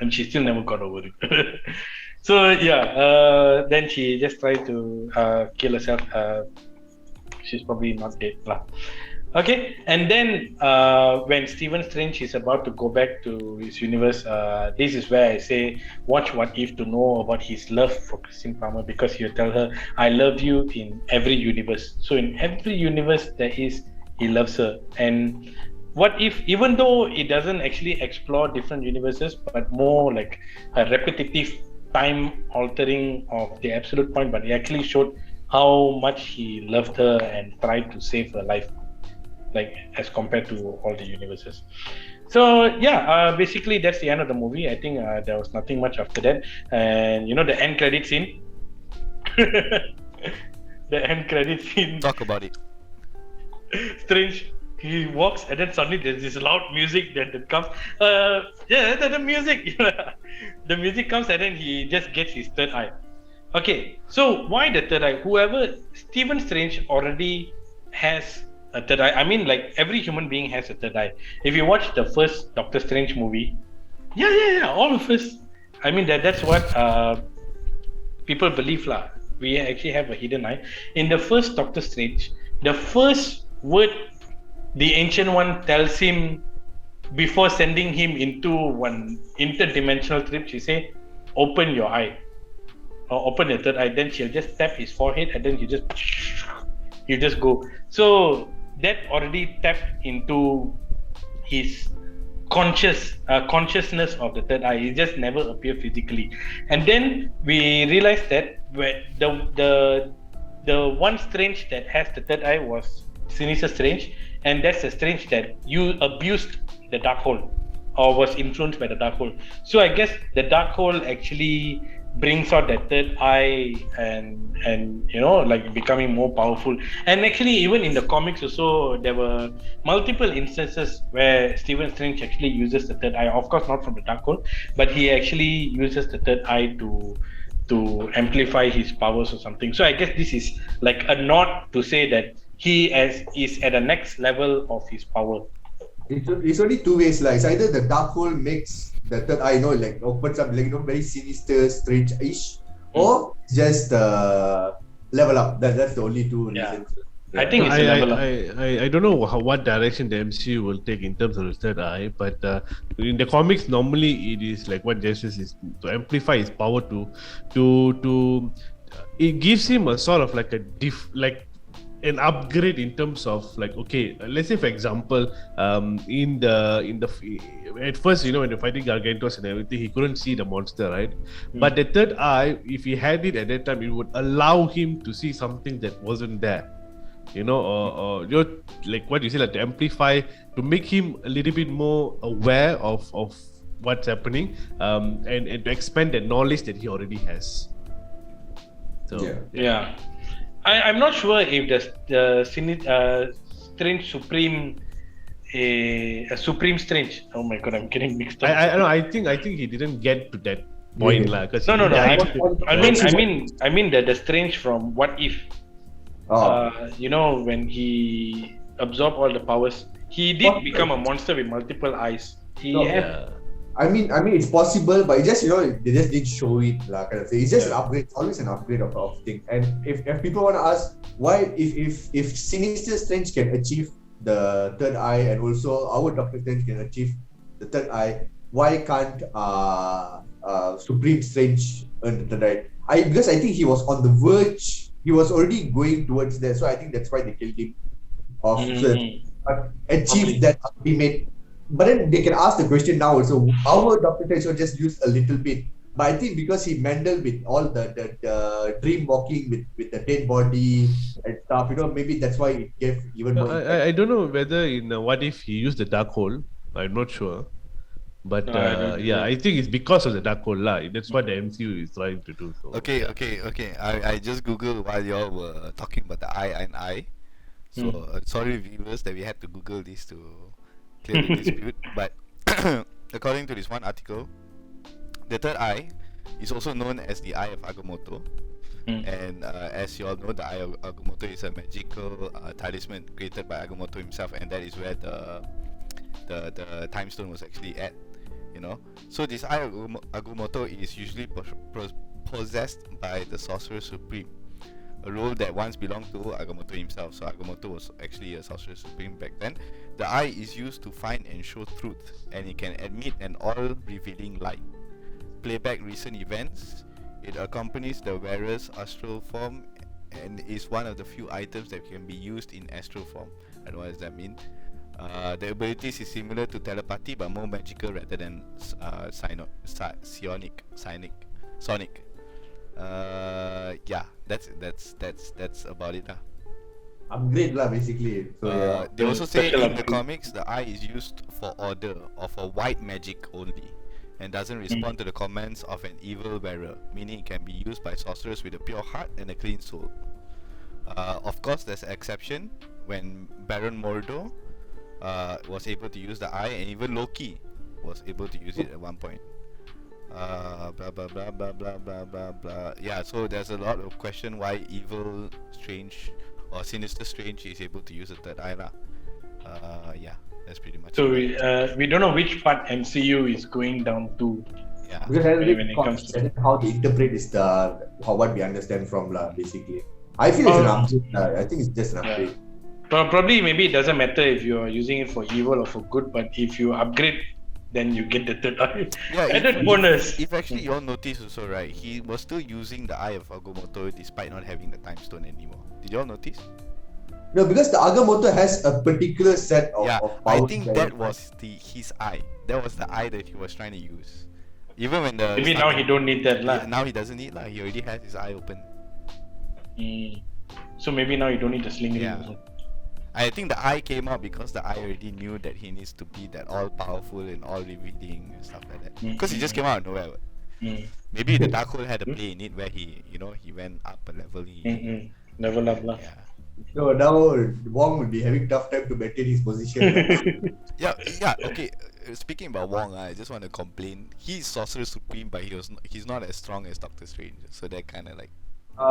and she still never got over it. So then she just tried to kill herself. She's probably not dead lah. Okay, and then when Stephen Strange is about to go back to his universe, this is where I say watch What If to know about his love for Christine Palmer, because he'll tell her, I love you in every universe. So in every universe there is, he loves her. And What If, even though it doesn't actually explore different universes, but more like a repetitive time altering of the absolute point, but it actually showed how much he loved her and tried to save her life, like as compared to all the universes. So basically that's the end of the movie. I think there was nothing much after that, and the end credit scene. The end credit scene. Talk about it. Strange. He walks and then suddenly there's this loud music that comes. The music. The music comes and then he just gets his third eye. Okay, so why the third eye? Stephen Strange already has a third eye. I mean, like every human being has a third eye. If you watch the first Doctor Strange movie, all of us. I mean that's what people believe lah. We actually have a hidden eye. In the first Doctor Strange, the first word the Ancient One tells him before sending him into one interdimensional trip, she say, "Open your eye." Or open your third eye, then she'll just tap his forehead and then you just go. So that already tapped into his consciousness of the third eye. It just never appeared physically. And then we realized that the one Strange that has the third eye was Sinister Strange, and that's the Strange that you abused the dark hole or was influenced by the dark hole. So I guess the dark hole actually brings out that third eye and like becoming more powerful. And actually even in the comics also there were multiple instances where Stephen Strange actually uses the third eye, of course not from the dark hole, but he actually uses the third eye to amplify his powers or something. So I guess this is like a nod to say that he is at the next level of his power. It's only two ways, like it's either the dark hole makes the third eye, like opens up, like very sinister, strange-ish, or just level up. That's the only two reasons. I think it's a level up. I don't know what direction the MCU will take in terms of the third eye, but in the comics normally it is like what Justice is to amplify his power to it gives him a sort of like an upgrade in terms of like, okay, let's say for example, in the at first, when you're fighting Gargantos and everything, he couldn't see the monster, right? But the third eye, if he had it at that time, it would allow him to see something that wasn't there, or like what you say, like to amplify, to make him a little bit more aware of what's happening, and to expand the knowledge that he already has. So I'm not sure if the Strange Supreme, a Supreme Strange. Oh my god, I'm getting mixed up. I think he didn't get to that point, lah. No. I mean the Strange from What If. When he absorbed all the powers, he did become a monster with multiple eyes. I mean, it's possible, but it just they just didn't show it, like kind of thing. It's just an upgrade. It's always an upgrade of thing. And if people want to ask why, if Sinister Strange can achieve the third eye, and also our Doctor Strange can achieve the third eye, why can't Supreme Strange earn the third eye? Because I think he was on the verge. He was already going towards that, so I think that's why they killed him. Achieve that ultimate. But then they can ask the question now also, our Doctor Strange will just use a little bit But I think because he meddled with all the dream walking with the dead body and stuff, maybe that's why it gave even more impact. I don't know whether in What If he used the dark hole. I'm not sure. But No, I don't yeah, know. I think it's because of the dark hole lah. That's what the MCU is trying to do. So, Okay. I just googled while y'all were talking about the eye and eye. So sorry viewers that we had to Google this to clear the dispute. But according to this one article, the third eye is also known as the Eye of Agamotto. And as you all know, the Eye of Agamotto is a magical talisman created by Agamotto himself, and that is where the time stone was actually at. So this Eye of Agamotto is usually possessed by the Sorcerer Supreme, a role that once belonged to Agamotto himself. So Agamotto was actually a Sorcerer Supreme back then. The eye is used to find and show truth, and it can emit an all-revealing light. Play back recent events. It accompanies the wearer's astral form and is one of the few items that can be used in astral form. I don't know what does that mean. The abilities is similar to telepathy but more magical rather than sonic. Yeah, that's about it lah. Upgrade lah, basically. So yeah. They also say Special in the upgrade. comics the eye is used for order or for white magic only, and doesn't respond to the commands of an evil wearer, meaning it can be used by sorcerers with a pure heart and a clean soul. Of course, there's an exception when Baron Mordor was able to use the eye, and even Loki was able to use it at one point. Blah blah blah blah blah blah blah blah. Yeah, so there's a lot of question why evil Strange or Sinister Strange is able to use the third eye lah. Yeah, that's pretty much So it. we don't know which part MCU is going down to. Yeah. Because When it comes to- how they interpret is what we understand from lah, basically. I feel it's an upgrade. I think it's just an upgrade. Probably maybe it doesn't matter if you're using it for evil or for good, but if you upgrade, then you get the third eye. Yeah, Added bonus. If actually you all notice also, right, he was still using the Eye of Agamotto despite not having the time stone anymore. Did you all notice? No, because the Agamotto has a particular set of I powers. think that was his eye. That was the eye that he was trying to use. Even when the Maybe now he don't need that lah. now he doesn't need lah. He already has his eye open. So maybe now you don't need the sling ring Yeah. also. I think the eye came out because the eye already knew that he needs to be that all-powerful and all-revealing and stuff like that. Because he just came out of nowhere. Maybe the Dark Hole had a play in it where he went up a level. Level up lah. Yeah. So now Wong will be having tough time to maintain his position. Yeah. Okay. Speaking about Wong, I just want to complain. He's Sorcerer Supreme, but he's not as strong as Doctor Strange. So that kind of like.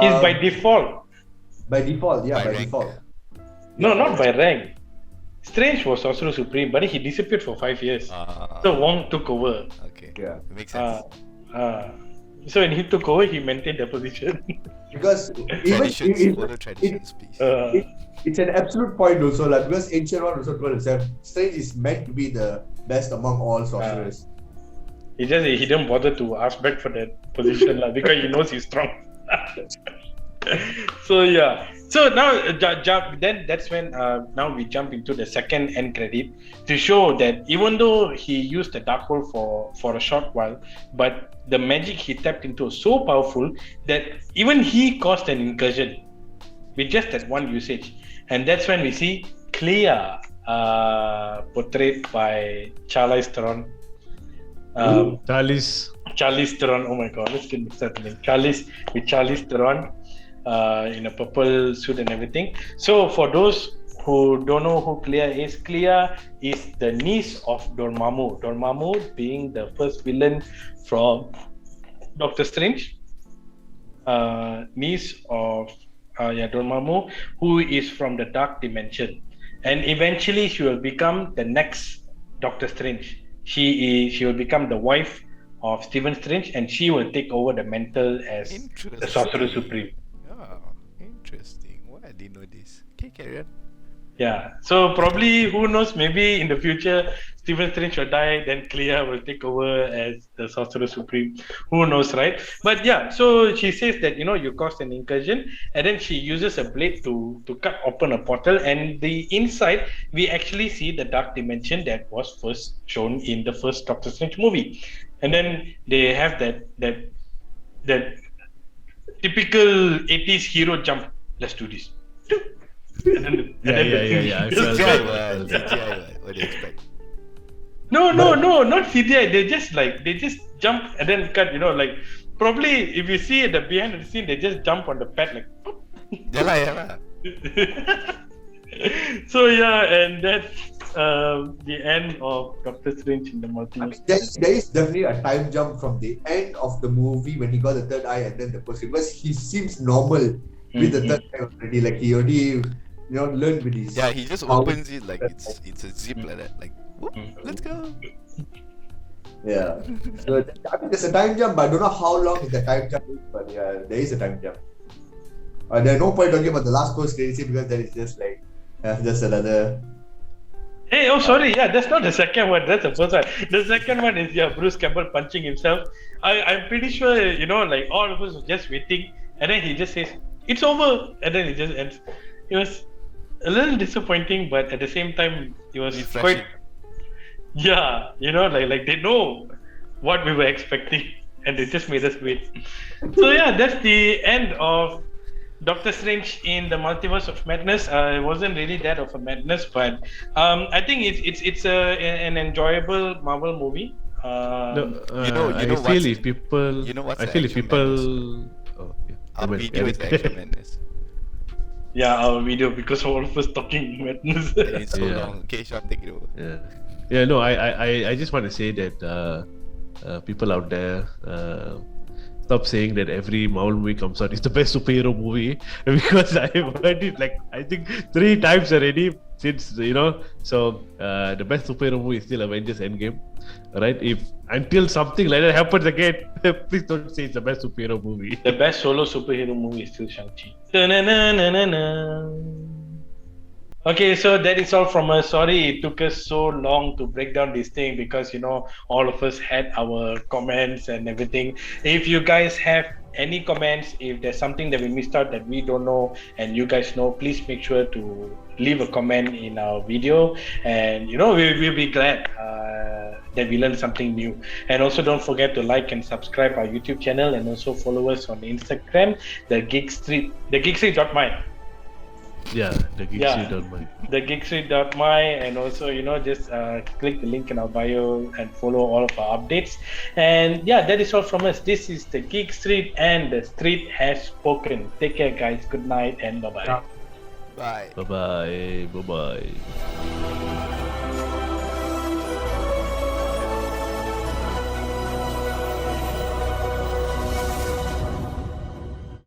He's by default. By default, yeah, by rank, default. yeah. No, not by rank. Strange was Sorcerer Supreme, but he disappeared for 5 years. So Wong took over. Okay. Yeah. It makes sense. So when he took over, he maintained the position. Because Traditions, follow traditions, please. it's an absolute point also, like, because Ancient One also told himself, Strange is meant to be the best among all sorcerers. He didn't bother to ask back for that position lah, because he knows he's strong. So yeah. So now then that's when now we jump into the second end credit to show that even though he used the dark hole for a short while, but the magic he tapped into was so powerful that even he caused an incursion with just that one usage. And that's when we see Clea portrayed by Charlize Theron. Charlize Theron, oh my god, let's get mixed up name. Charlize Theron in a purple suit and everything. So for those who don't know who Clea is the niece of Dormammu. Dormammu being the first villain from Doctor Strange. Niece of Dormammu, who is from the dark dimension. And eventually she will become the next Doctor Strange. She will become the wife of Stephen Strange, and she will take over the mantle as the Sorcerer Supreme. Oh, interesting. Why I didn't know this. Okay, carry on. Yeah, so probably, who knows, maybe in the future Stephen Strange will die, then Clea will take over as the Sorcerer Supreme. Who knows, right? But yeah, so she says that you caused an incursion, and then she uses a blade to cut open a portal, and the inside we actually see the dark dimension that was first shown in the first Doctor Strange movie. and then they have that typical 80s hero jump. Let's do this. And then, I felt CGI, that. CGI, what do you expect? No, not CGI. They just jump and then cut. Like probably if you see at the behind the scene, they just jump on the pad like. Yeah. So and that's the end of Doctor Strange in the Multiverse. There is definitely a time jump from the end of the movie when he got the third eye and then the post, because he seems normal with the third eye already. Like he already learned with his. Yeah, he just opens it like it's a zip like that. Like, whoop, let's go. Yeah. So I mean, there's a time jump, but I don't know how long is the time jump. But yeah, there is a time jump. There's no point talking about the last post credit scene because that is just like just another. Hey, oh sorry, yeah, that's not the second one. That's the first one. The second one is Bruce Campbell punching himself. I'm pretty sure like all of us were just waiting, and then he just says it's over, and then it just ends. It was a little disappointing, but at the same time, it was Refreshing. quite. Yeah, like they know what we were expecting, and they just made us wait. So yeah, that's the end of Doctor Strange in the Multiverse of Madness. It wasn't really that of a madness, but I think it's an enjoyable Marvel movie. I feel if people. what's I the feel if actual people. Oh, yeah. Our video is the actual madness. Yeah, our video, because all of us talking madness. It's so Yeah. long. Okay, Sean, take it over. Yeah. No. I just want to say that people out there. Stop saying that every Marvel movie comes out is the best superhero movie, because I've heard it like I think 3 times already since So the best superhero movie is still Avengers Endgame, right? If until something like that happens again, please don't say it's the best superhero movie. The best solo superhero movie is still Shang-Chi. Okay, so that is all from us. Sorry it took us so long to break down this thing, because all of us had our comments and everything. If you guys have any comments, if there's something that we missed out that we don't know and you guys know, please make sure to leave a comment in our video, and we'll be glad that we learned something new. And also don't forget to like and subscribe our YouTube channel, and also follow us on Instagram, the Geek Street, the geekstreet.my. Yeah, the geekstreet.my. The geekstreet.my, and also just click the link in our bio and follow all of our updates. And yeah, that is all from us. This is the Geek Street, and the street has spoken. Take care, guys. Good night and bye-bye. Bye. Bye bye.